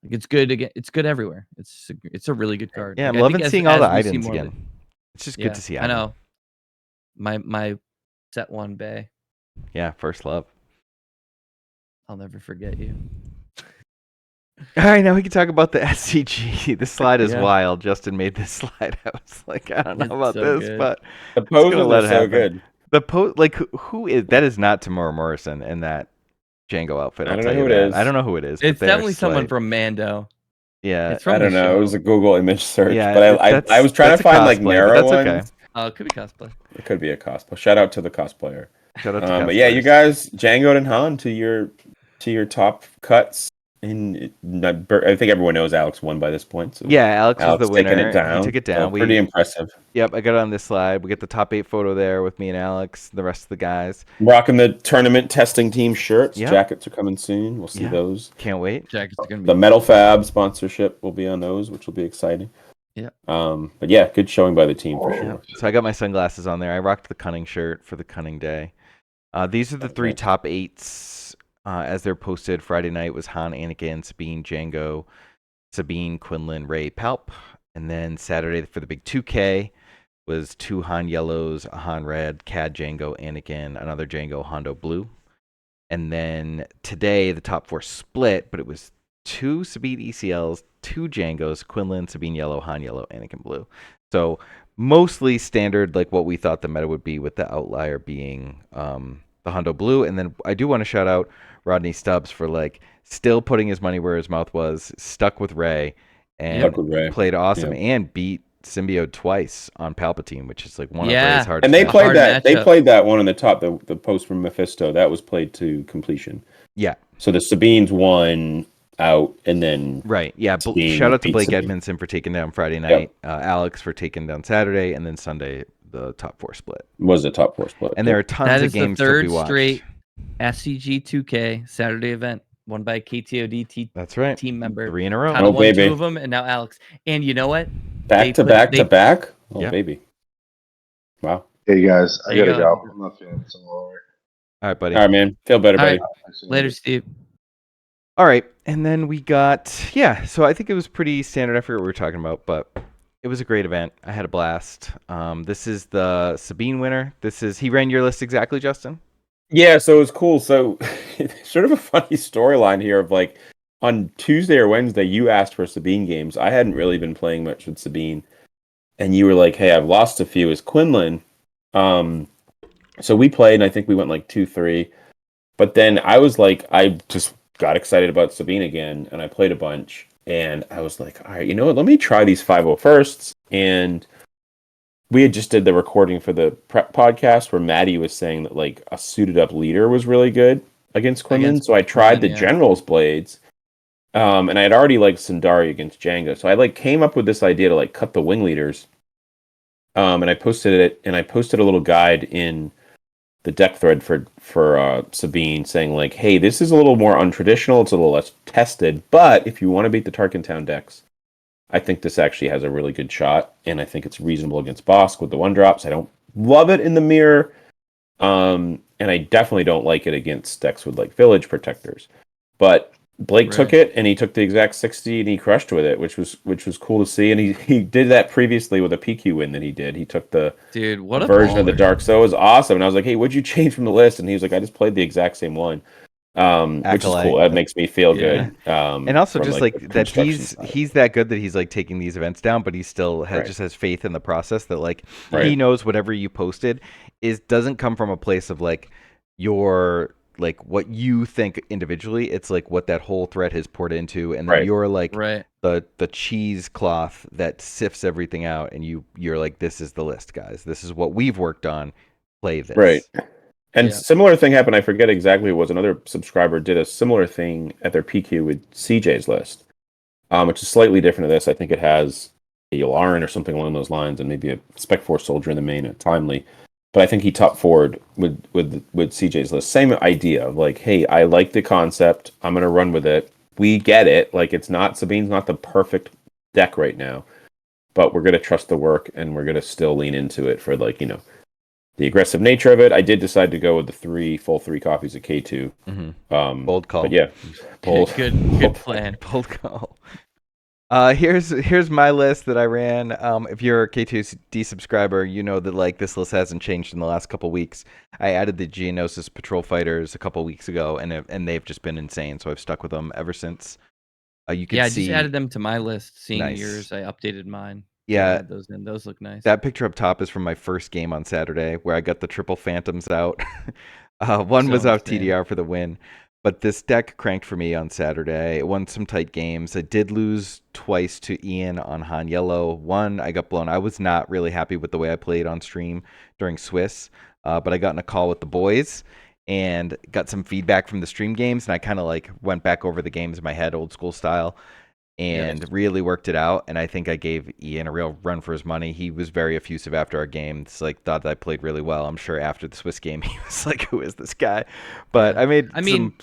like it's good again. It's good everywhere. It's a really good card. Yeah, Like, I'm I think loving seeing all the we see items more of it- again. It's just Yeah, good to see I items. know. My set 1 bay. Yeah, first love. I'll never forget you. All right, now we can talk about the SCG. This slide is Yeah. wild. Justin made this slide. I was like, I don't know It's about so this, good. but The gonna poses let are it so happen. good. the like who is that? Is not Tamora Morrison in that Django outfit. I I'll don't tell know you who it that. is. I don't know who it is. It's but they're definitely someone slayed. from Mando. Yeah, It's from I don't the know. show. It was a Google image search, Yeah, but that's- I was trying that's to a find like cosplay, but narrow that's ones. okay. Oh, it could be cosplay. It could be a cosplay. Shout out to the cosplayer. Shout out to But yeah, you cosplayers. guys, Django and Han to your top cuts. I think everyone knows Alex won by this point. So Yeah, Alex was the taking winner. it down. He took it So down. pretty impressive. Yep, I got it on this slide. We get the top 8 photo there with me and Alex, the rest of the guys. Rocking the tournament testing team shirts. Yep. Jackets are coming soon. We'll see Yeah. those. Can't wait. Jackets are gonna be The Metal Fab sponsorship will be on those, which will be exciting. Yeah. But yeah, good showing by the team for sure. So I got my sunglasses on there. I rocked the Cunning shirt for the Cunning Day. These are the 3 Okay. top 8s as they're posted. Friday night was Han, Anakin, Sabine, Django, Sabine, Quinlan, Ray, Palp. And then Saturday for the big 2K was 2 Han Yellows, a Han Red, Cad Django, Anakin, another Django, Hondo Blue. And then today the top 4 split, but it was 2 Sabine ECLs, 2 Djangos, Quinlan, Sabine Yellow, Han Yellow, Anakin Blue. So mostly standard, like what we thought the meta would be, with the outlier being the Hondo Blue. And then I do want to shout out Rodney Stubbs for like still putting his money where his mouth was, stuck with Ray, and Stuck with Ray. played awesome, Yep. and beat Symbiote twice on Palpatine, which is like one Yeah. of Ray's hardest. And they A played hard that. They matchup. played that one on the top, the post from Mephisto. That was played to completion. Yeah. So the Sabines won out, and then Right. Yeah. Sabine Shout out to beat Blake Sabine. Edmondson for taking down Friday night, Alex for taking down Saturday, and then Sunday the top 4 split. was the top 4 split. And there are tons That of is the games to third be watched. straight SCG 2K Saturday event, won by KTOD That's right. team member. 3 in a row. Kyle Oh, won baby. 2 of them, and now Alex. And you know what? back they to put- back they- to back. Oh Yeah. baby! Wow. Hey guys, I There you gotta go. go. I'm not feeling so all right. All right, buddy. All right, man. Feel better, All buddy. right. Later, Steve. All right. And then we got, so I think it was pretty standard. I forget what we were talking about, but it was a great event. I had a blast. This is the Sabine winner. He ran your list exactly, Justin? Yeah, so it was cool. So sort of a funny storyline here of like on Tuesday or Wednesday, you asked for Sabine games. I hadn't really been playing much with Sabine. And you were like, hey, I've lost a few as Quinlan. So we played, and I think we went like 2-3. But then I was like, I just got excited about Sabine again, and I played a bunch. And I was like, all right, you know what? Let me try these 501sts. And we had just did the recording for the prep podcast where Maddie was saying that like a suited up leader was really good against Quinlan. So I tried the General's Blades. And I had already liked Sundari against Django. So I like came up with this idea to like cut the wing leaders. And I posted it, and I posted a little guide in the deck thread for Sabine saying like, hey, this is a little more untraditional, it's a little less tested, but if you want to beat the Tarkin Town decks, I think this actually has a really good shot, and I think it's reasonable against Bosk with the 1-drops. I don't love it in the mirror, and I definitely don't like it against decks with like Village Protectors. But Blake took it, and he took the exact 60, and he crushed with it, which was cool to see. And he did that previously with a PQ win that he did. He took the version of the Dark So. It was awesome. And I was like, hey, what'd you change from the list? And he was like, I just played the exact same one. Which is cool. That makes me feel good. And also just like that he's that good that he's like taking these events down, but he still just has faith in the process that like he knows whatever you posted doesn't come from a place of like your like what you think individually. It's like what that whole thread has poured into, and then you're like the cheesecloth that sifts everything out, and you're like, this is the list, guys. This is what we've worked on. Play this. Right. And similar thing happened. I forget exactly what it was. Another subscriber did a similar thing at their PQ with CJ's list, which is slightly different to this. I think it has a Yularen or something along those lines, and maybe a Spec Force Soldier in the main, a Timely. But I think he top forward with CJ's list. Same idea of like, hey, I like the concept. I'm going to run with it. We get it. Like, it's not, Sabine's not the perfect deck right now, but we're going to trust the work, and we're going to still lean into it for like, you know, the aggressive nature of it. I did decide to go with the full three copies of K2. Bold call. But yeah, bold. Good plan. Bold call. Here's my list that I ran. If you're a KTOD subscriber, you know that like this list hasn't changed in the last couple weeks. I added the Geonosis Patrol Fighters a couple weeks ago, and they've just been insane. So I've stuck with them ever since. You can see. I just added them to my list. Seeing yours, I updated mine. Yeah, those in. Those look nice. That picture up top is from my first game on Saturday, where I got the triple Phantoms out. One was off TDR for the win. But this deck cranked for me on Saturday. It won some tight games. I did lose twice to Ian on Han Yellow. One, I got blown. I was not really happy with the way I played on stream during Swiss. But I got in a call with the boys and got some feedback from the stream games. And I kind of like went back over the games in my head, old school style, and really worked it out. And I think I gave Ian a real run for his money. He was very effusive after our game. It's like, thought that I played really well. I'm sure after the Swiss game, he was like, who is this guy? But I made some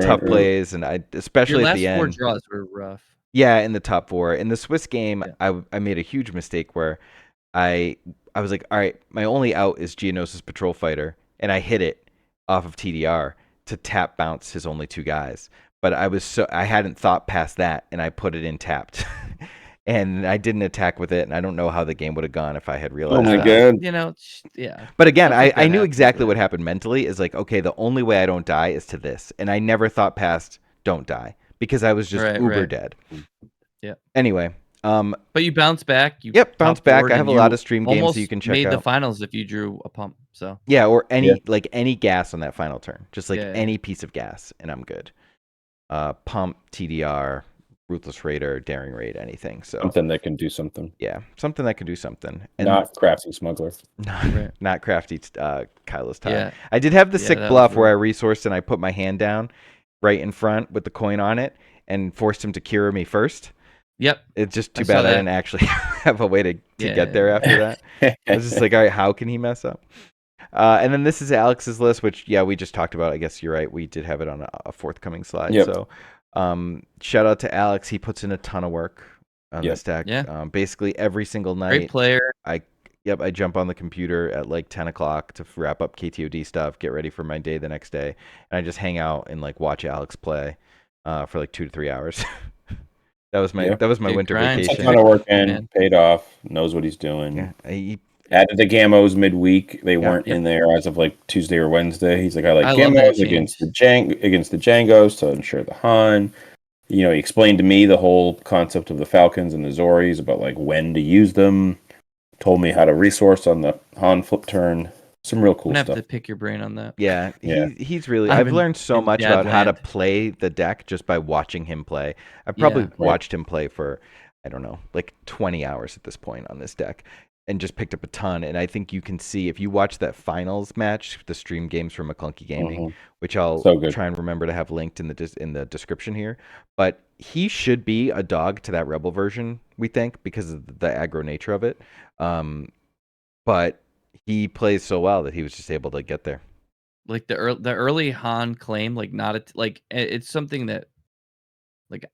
tough plays, and especially at the end. Your last 4 draws were rough. Yeah, in the top 4. In the Swiss game, I made a huge mistake where I was like, all right, my only out is Geonosis Patrol Fighter, and I hit it off of TDR to tap bounce his only 2 guys. But I hadn't thought past that, and I put it in tapped, and I didn't attack with it, and I don't know how the game would have gone if I had realized. Oh my god! You know, yeah. But again, I knew exactly what happened mentally. Is like, okay, the only way I don't die is to this, and I never thought past don't die because I was just uber dead. Yeah. Anyway, but you bounce back. Bounce back. I have a lot of stream games that you can check out. Made the finals if you drew a pump. So yeah, or any gas on that final turn, just like any piece of gas, and I'm good. Pump, TDR, Ruthless Raider, Daring Raid, anything. So something that can do something. Yeah, something that can do something. And not Crafty Smuggler. Not Crafty Kylo's Tie. Yeah. I did have the sick bluff where I resourced and I put my hand down right in front with the coin on it and forced him to cure me first. Yep. It's just too bad I didn't actually have a way to get there after that. I was just like, all right, how can he mess up? And then this is Alex's list, which, we just talked about. I guess you're right. We did have it on a forthcoming slide. Yep. So shout out to Alex. He puts in a ton of work on this deck. Yeah. Basically every single night. Great player. I jump on the computer at like 10 o'clock to wrap up KTOD stuff, get ready for my day the next day. And I just hang out and like watch Alex play for like 2 to 3 hours. That was my winter vacation. A ton of work in, paid off, knows what he's doing. Yeah. Added the Gamos midweek. They weren't in there as of like Tuesday or Wednesday. He's like, I like Gamos against the Djangos to ensure the Han. You know, he explained to me the whole concept of the Falcons and the Zoris about like when to use them. Told me how to resource on the Han flip turn. Some real cool stuff. I have to pick your brain on that. Yeah. He's really. I've learned so much about how to play the deck just by watching him play. I've probably watched him play for, I don't know, like 20 hours at this point on this deck. and just picked up a ton. And I think you can see if you watch that finals match, the stream games from Maclunkey Gaming, which I'll So good. try and remember to have linked in the description here. But he should be a dog to that Rebel version, we think, because of the aggro nature of it. But he plays so well that he was just able to get there. Like the early Han claim, like it's something that like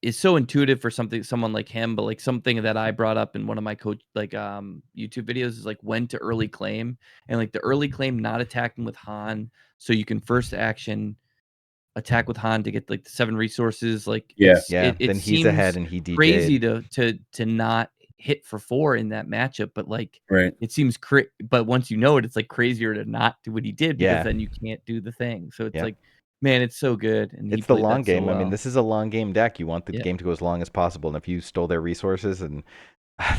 is so intuitive for someone like him, but like something that I brought up in one of my YouTube videos is like when to early claim, and like the early claim not attacking with Han, so you can first action attack with Han to get like the 7 resources. Like Yeah. it Then he's ahead seems and he DJ'd. crazy to not hit for 4 in that matchup, but like it seems but once you know it, it's like crazier to not do what he did, because then you can't do the thing. So it's like, man, it's so good. And it's the long game. I mean, this is a long game deck. You want the game to go as long as possible. And if you stole their resources, and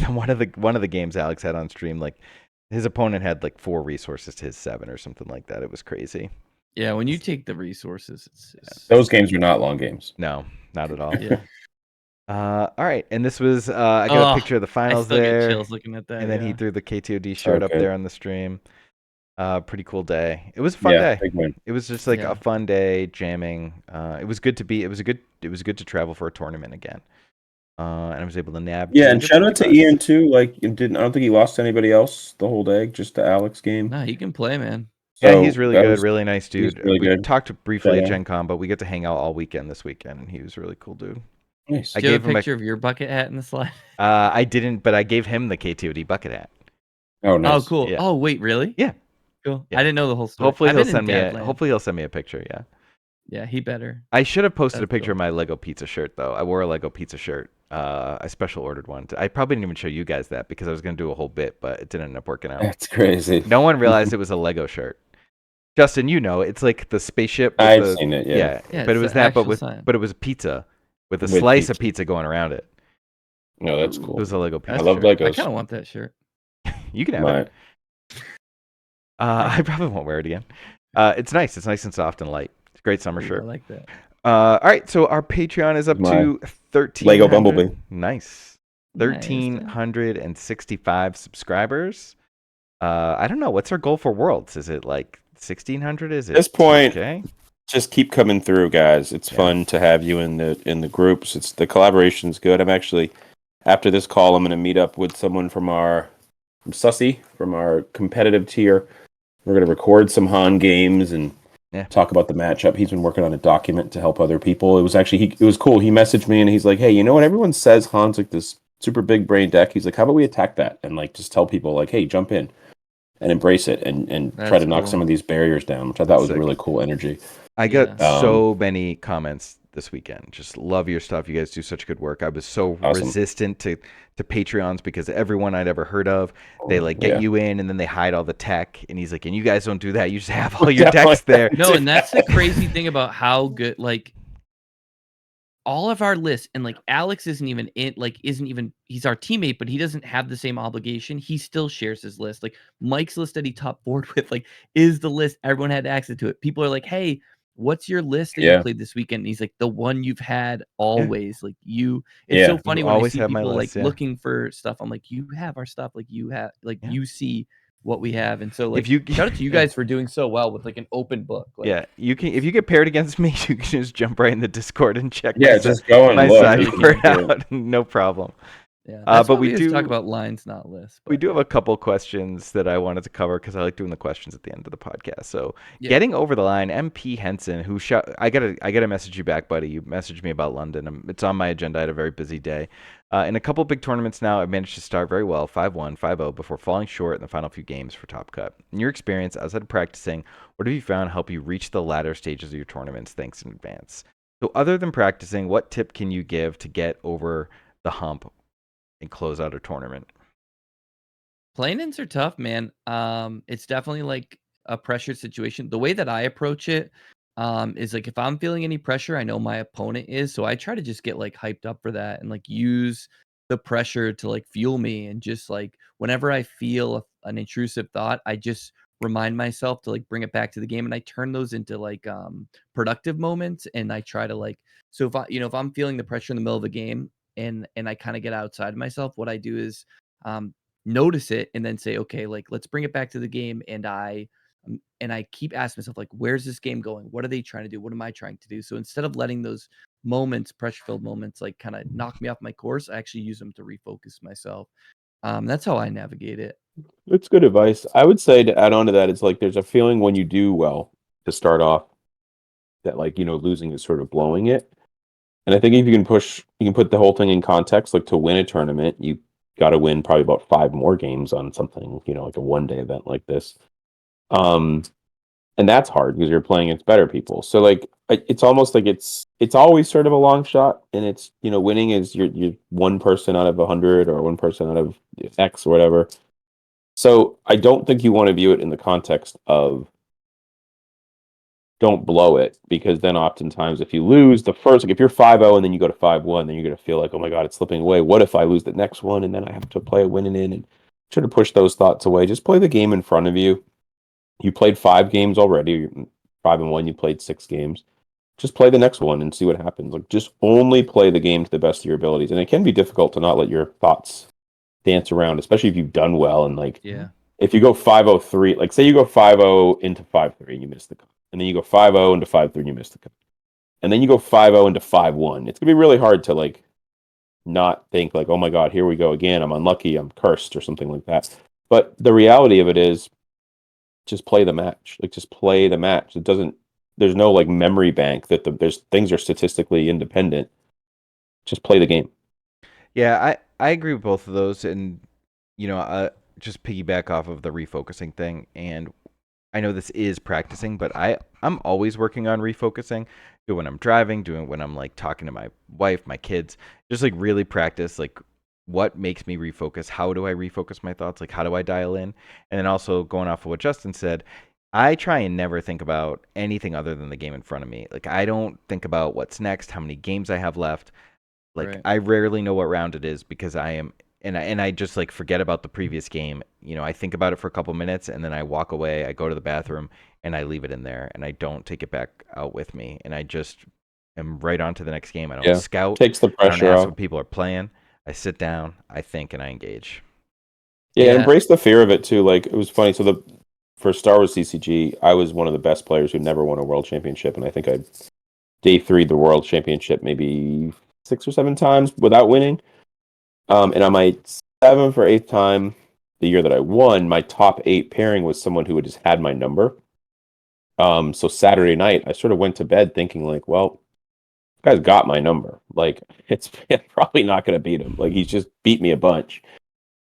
one of the games Alex had on stream, like his opponent had like 4 resources to his 7 or something like that. It was crazy. Yeah, when you take the resources, those games are not long games. No, not at all. Yeah. All right, and this was I got a picture of the finals I still there. get chills looking at that. And then he threw the KTOD shirt up there on the stream. Pretty cool day. It was a fun day. Big win. It was just like a fun day jamming. It was good to be. It was good to travel for a tournament again. And I was able to navigate. Yeah, and shout out to Ian too. Like, I don't think he lost to anybody else the whole day, just the Alex game. No, he can play, man. So yeah, he's really good, really nice dude. Really we good. talked briefly at Gen Con, but we get to hang out all weekend this weekend, and he was a really cool dude. Nice. I gave him a picture of your bucket hat in the slide. I didn't, but I gave him the KTOD bucket hat. Oh, nice. Oh, cool. Yeah. Oh, wait, really? Yeah. Cool. Yeah. I didn't know the whole story. Hopefully he'll send me a picture. Yeah. Yeah, he better. I should have posted a picture of my Lego pizza shirt though. I wore a Lego pizza shirt. I special ordered one. I probably didn't even show you guys that because I was going to do a whole bit, but it didn't end up working out. That's crazy. No one realized it was a Lego shirt. Justin, you know, it's like the spaceship. I've seen it. Yeah. But it was that, but it was pizza with a slice of pizza going around it. No, that's cool. It was a Lego pizza. I love Legos. I kind of want that shirt. You can have it. I probably won't wear it again. It's nice. It's nice and soft and light. It's a great summer shirt. I like that. All right, so our Patreon is up to 13. Lego Bumblebee. Nice. 1,365 subscribers. I don't know. What's our goal for Worlds? Is it like 1,600? Is it? At this point, okay? Just keep coming through, guys. It's fun to have you in the groups. It's the collaboration's good. I'm actually, after this call, I'm going to meet up with someone from Sussy, from our competitive tier. We're going to record some Han games and talk about the matchup. He's been working on a document to help other people. It was actually it was cool. He messaged me and he's like, "Hey, you know what? Everyone says Han's like this super big brain deck." He's like, "How about we attack that and like just tell people like, hey, jump in and embrace it and try to knock some of these barriers down," which I thought was a really cool energy. I got so many comments this weekend. Just love your stuff. You guys do such good work. I was so resistant to Patreons because everyone I'd ever heard of, they like get you in and then they hide all the tech. And he's like, and you guys don't do that. You just have all your decks there. No, and that's the crazy thing about how good, like, all of our lists, and like Alex isn't even he's our teammate, but he doesn't have the same obligation. He still shares his list. Like Mike's list that he top board with, like, is the list everyone had access to it. People are like, hey, what's your list that you played this weekend? And he's like, the one you've had always. Like it's so funny when I see people like looking for stuff. I'm like, you have our stuff, like you have, like you see what we have. And so like shout out to you guys for doing so well with like an open book. Like, you can, if you get paired against me, you can just jump right in the Discord and check just go and my look. side out. No problem. Yeah, but we do talk about lines, not lists. We do have a couple questions that I wanted to cover because I like doing the questions at the end of the podcast. So getting over the line, MP Henson, who I gotta message you back, buddy. You messaged me about London. It's on my agenda. I had a very busy day. In a couple big tournaments now, I've managed to start very well, 5-1, 5-0, before falling short in the final few games for Top Cut. In your experience, outside of practicing, what have you found help you reach the latter stages of your tournaments? Thanks in advance. So other than practicing, what tip can you give to get over the hump and close out a tournament? Play-ins are tough, man. It's definitely like a pressured situation. The way that I approach it is like if I'm feeling any pressure, I know my opponent is, so I try to just get like hyped up for that and like use the pressure to like fuel me, and just like whenever I feel an intrusive thought, I just remind myself to like bring it back to the game, and I turn those into like productive moments. And I try to like, so if I'm feeling the pressure in the middle of a game and I kind of get outside of myself, what I do is notice it and then say, okay, like let's bring it back to the game. And I keep asking myself, like, where's this game going? What are they trying to do? What am I trying to do? So instead of letting those moments, pressure-filled moments, like kind of knock me off my course, I actually use them to refocus myself. That's how I navigate it. It's good advice. I would say to add on to that, it's like there's a feeling when you do well to start off that like, losing is sort of blowing it. And I think if you can put the whole thing in context, like to win a tournament, you got to win probably about 5 more games on something, like a one-day event like this. And that's hard because you're playing against better people. So like it's almost like it's always sort of a long shot, and it's winning is you're one person out of 100 or one person out of X or whatever. So I don't think you want to view it in the context of don't blow it, because then oftentimes if you lose the first, like if you're 5-0 and then you go to 5-1, then you're going to feel like, oh my God, it's slipping away. What if I lose the next one and then I have to play a winning in? And try to push those thoughts away. Just play the game in front of you. You played 5 games already, 5-1. You played 6 games. Just play the next one and see what happens. Like just only play the game to the best of your abilities. And it can be difficult to not let your thoughts dance around, especially if you've done well. And like, if you go 5-0-3, like say you go 5-0 into 5-3 and you miss the cut, and then you go 5-0 into 5-3 and you miss the cut, and then you go 5-0 into 5-1. It's gonna be really hard to like not think like, oh my God, here we go again. I'm unlucky. I'm cursed or something like that. But the reality of it is, just play the match. Like just play the match. It doesn't. There's no like memory bank that there's things are statistically independent. Just play the game. Yeah, I agree with both of those, and just piggyback off of the refocusing thing. And I know this is practicing, but I'm always working on refocusing. Do it when I'm driving, doing it when I'm like talking to my wife, my kids. Just like really practice like what makes me refocus? How do I refocus my thoughts? Like how do I dial in? And then also going off of what Justin said, I try and never think about anything other than the game in front of me. Like I don't think about what's next, how many games I have left. Like Right. I rarely know what round it is because I am and I just like forget about the previous game. I think about it for a couple minutes and then I walk away, I go to the bathroom and I leave it in there and I don't take it back out with me, and I just am right on to the next game. I don't scout. Takes the I don't pressure ask off. what people are playing. I sit down, I think, and I engage. Yeah, embrace the fear of it too. Like it was funny. So for Star Wars CCG, I was one of the best players who never won a world championship, and I think I day 3 the world championship maybe 6 or 7 times without winning. And on my 7th or 8th time, the year that I won, my top 8 pairing was someone who had just had my number. So Saturday night, I sort of went to bed thinking like, well, this guy's got my number. Like it's probably not going to beat him. Like he's just beat me a bunch.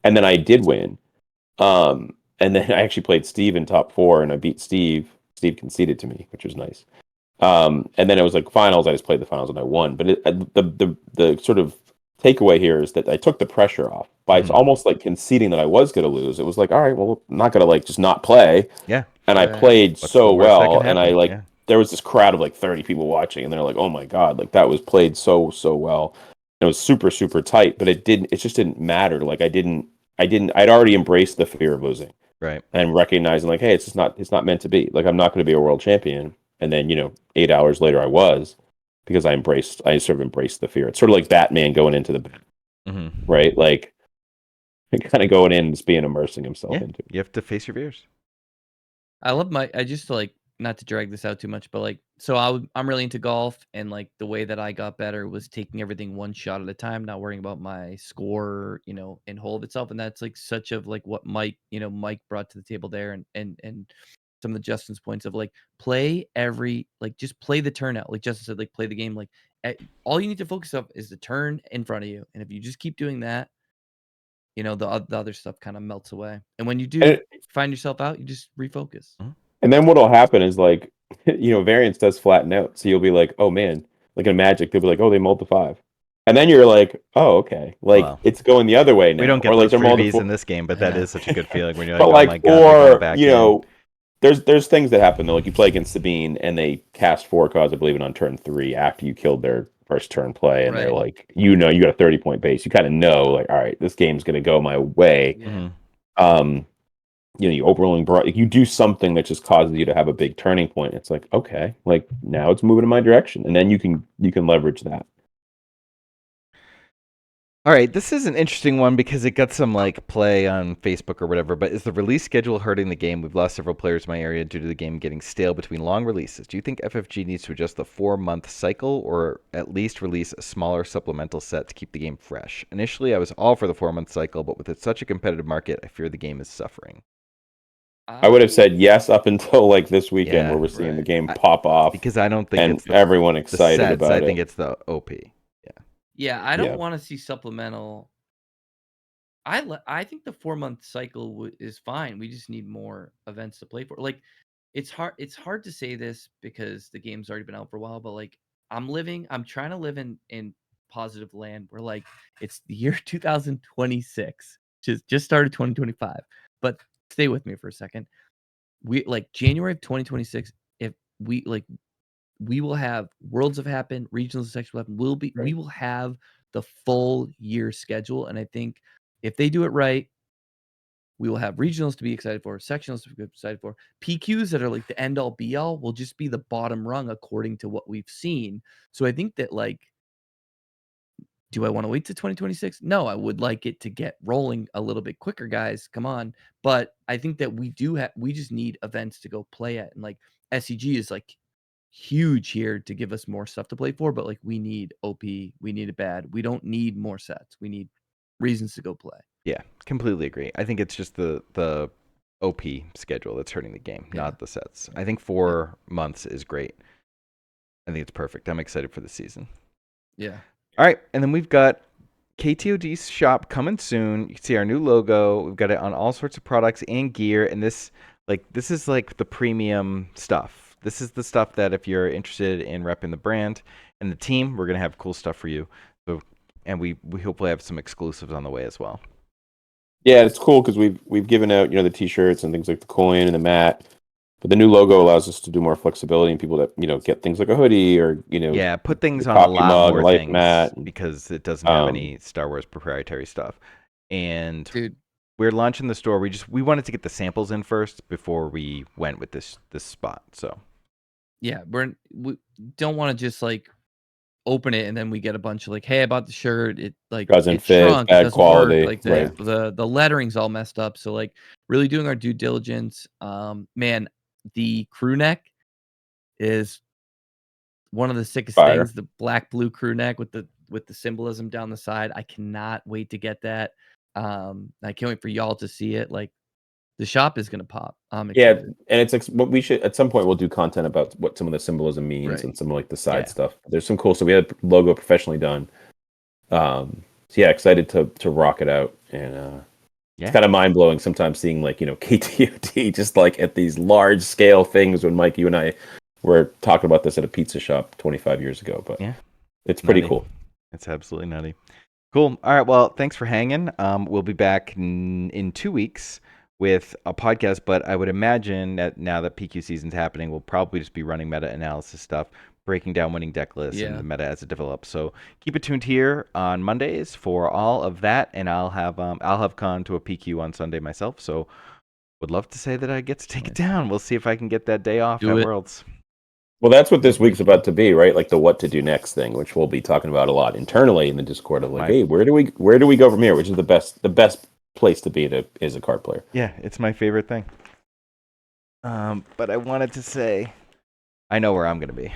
And then I did win. And then I actually played Steve in top 4 and I beat Steve. Steve conceded to me, which was nice. And then it was like finals. I just played the finals and I won. But the sort of takeaway here is that I took the pressure off by almost like conceding that I was going to lose. It was like, all right, well, I'm not going to like just not play. Yeah. And I played What's so the worst that well, can and I happen? like Yeah. there was this crowd of like 30 people watching, and they're like, oh my God, like that was played so well. And it was super super tight, but it just didn't matter. Like I'd already embraced the fear of losing. Right. And recognizing like, hey, it's not meant to be. Like I'm not going to be a world champion. And then 8 hours later I was, because I sort of embraced the fear. It's sort of like Batman going into the bat, right? Like kind of going in and just being immersing himself into it. You have to face your fears. I just like, not to drag this out too much, but like, so I'm really into golf, and like the way that I got better was taking everything one shot at a time, not worrying about my score, and hole of itself. And that's like such of like what Mike brought to the table there, and some of the Justin's points of like just play the turn out. Like Justin said, like play the game. Like all you need to focus on is the turn in front of you, and if you just keep doing that, the other stuff kind of melts away. And when you do find yourself out, you just refocus. And then what'll happen is like, variance does flatten out. So you'll be like, oh man, like in Magic, they'll be like, oh, they mulled to 5. And then you're like, oh, okay. Like it's going the other way now. We don't get or like those they're freebies in this game, but that is such a good feeling when you're like, but oh like, my God, they're going back in. there's things that happen though. Like you play against Sabine and they cast 4 cards, I believe, it on turn 3 after you killed their first turn play, and they're like, you got a 30-point base. You kind of know, like, all right, this game's gonna go my way. You overrolling you do something that just causes you to have a big turning point. It's like, okay, like now it's moving in my direction, and then you can leverage that. All right, this is an interesting one because it got some like play on Facebook or whatever, but is the release schedule hurting the game? We've lost several players in my area due to the game getting stale between long releases. Do you think FFG needs to adjust the 4-month cycle or at least release a smaller supplemental set to keep the game fresh? Initially, I was all for the 4-month cycle, but with it such a competitive market, I fear the game is suffering. I would have said yes up until like this weekend Yeah, where we're seeing the right. game pop off Because I don't think and it's everyone the excited sets, about I it. think it's the OP. Yeah, I don't Yeah. want to see supplemental. I think the 4-month cycle is fine. We just need more events to play for. Like, it's hard to say this because the game's already been out for a while. But like, I'm trying to live in positive land where like it's the year 2026, just started 2025. But stay with me for a second. We like January of 2026. If we like, we will have Worlds have happened, regionals and sections will happen. We will have the full year schedule, and I think if they do it right, we will have regionals to be excited for, sectionals to be excited for. PQs that are like the end all be all will just be the bottom rung according to what we've seen. So I think that like, do I want to wait to 2026? No, I would like it to get rolling a little bit quicker, guys. Come on. But I think that we just need events to go play at. And like SCG is like huge here to give us more stuff to play for, but like we need OP, we need it bad. We don't need more sets. We need reasons to go play. Yeah, completely agree. I think it's just the OP schedule that's hurting the game, Yeah. not the sets. I think 4 months is great. I think it's perfect. I'm excited for the season. Yeah. All right, and then we've got KTOD's shop coming soon. You can see our new logo. We've got it on all sorts of products and gear, and this is like the premium stuff. This is the stuff that if you're interested in repping the brand and the team, we're gonna have cool stuff for you. So, and we hopefully have some exclusives on the way as well. Yeah, it's cool because we've given out the t-shirts and things like the coin and the mat, but the new logo allows us to do more flexibility and people that get things like a hoodie or Yeah, put things the on a coffee lot mug, more life things mat, because it doesn't have um, any Star Wars proprietary stuff. And Dude, we're launching the store. We wanted to get the samples in first before we went with this spot. So yeah, we don't want to just like open it and then we get a bunch of like, hey, I bought the shirt. It like doesn't it fit, shrunk, it bad doesn't quality, work. Like right? the lettering's all messed up. So like really doing our due diligence. Man, the crew neck is one of the sickest Fire. things. The black blue crew neck with the symbolism down the side. I cannot wait to get that. I can't wait for y'all to see it. Like the shop is gonna pop. I'm Yeah, excited. and it's what we should at some point we'll do content about what some of the symbolism means Right. and some of like the side Yeah. stuff. There's some cool stuff. We had logo professionally done. So yeah, excited to rock it out, and it's kind of mind blowing sometimes seeing like KTOD just like at these large scale things when Mike, you and I were talking about this at a pizza shop 25 years ago. But yeah, it's pretty nutty. cool. It's absolutely nutty. Cool. All right. Well, thanks for hanging. We'll be back in 2 weeks with a podcast, but I would imagine that now that PQ season's happening, we'll probably just be running meta analysis stuff, breaking down winning deck lists and the meta as it develops. So keep it tuned here on Mondays for all of that, and I'll have con to a PQ on Sunday myself. So would love to say that I get to take it down. We'll see if I can get that day off at Worlds. Well, that's what this week's about to be, right? Like the what to do next thing, which we'll be talking about a lot internally in the Discord of like, hey, where do we go from here? Which is the best place to be as a card player. Yeah, it's my favorite thing. But I wanted to say, I know where I'm going to be.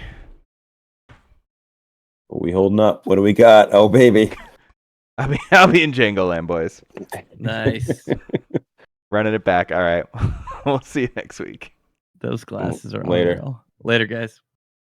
Are we holding up? What do we got? Oh, baby. I'll be in Django Land, boys. Nice. Running it back. All right. We'll see you next week. Those glasses are later. unreal. Later, guys.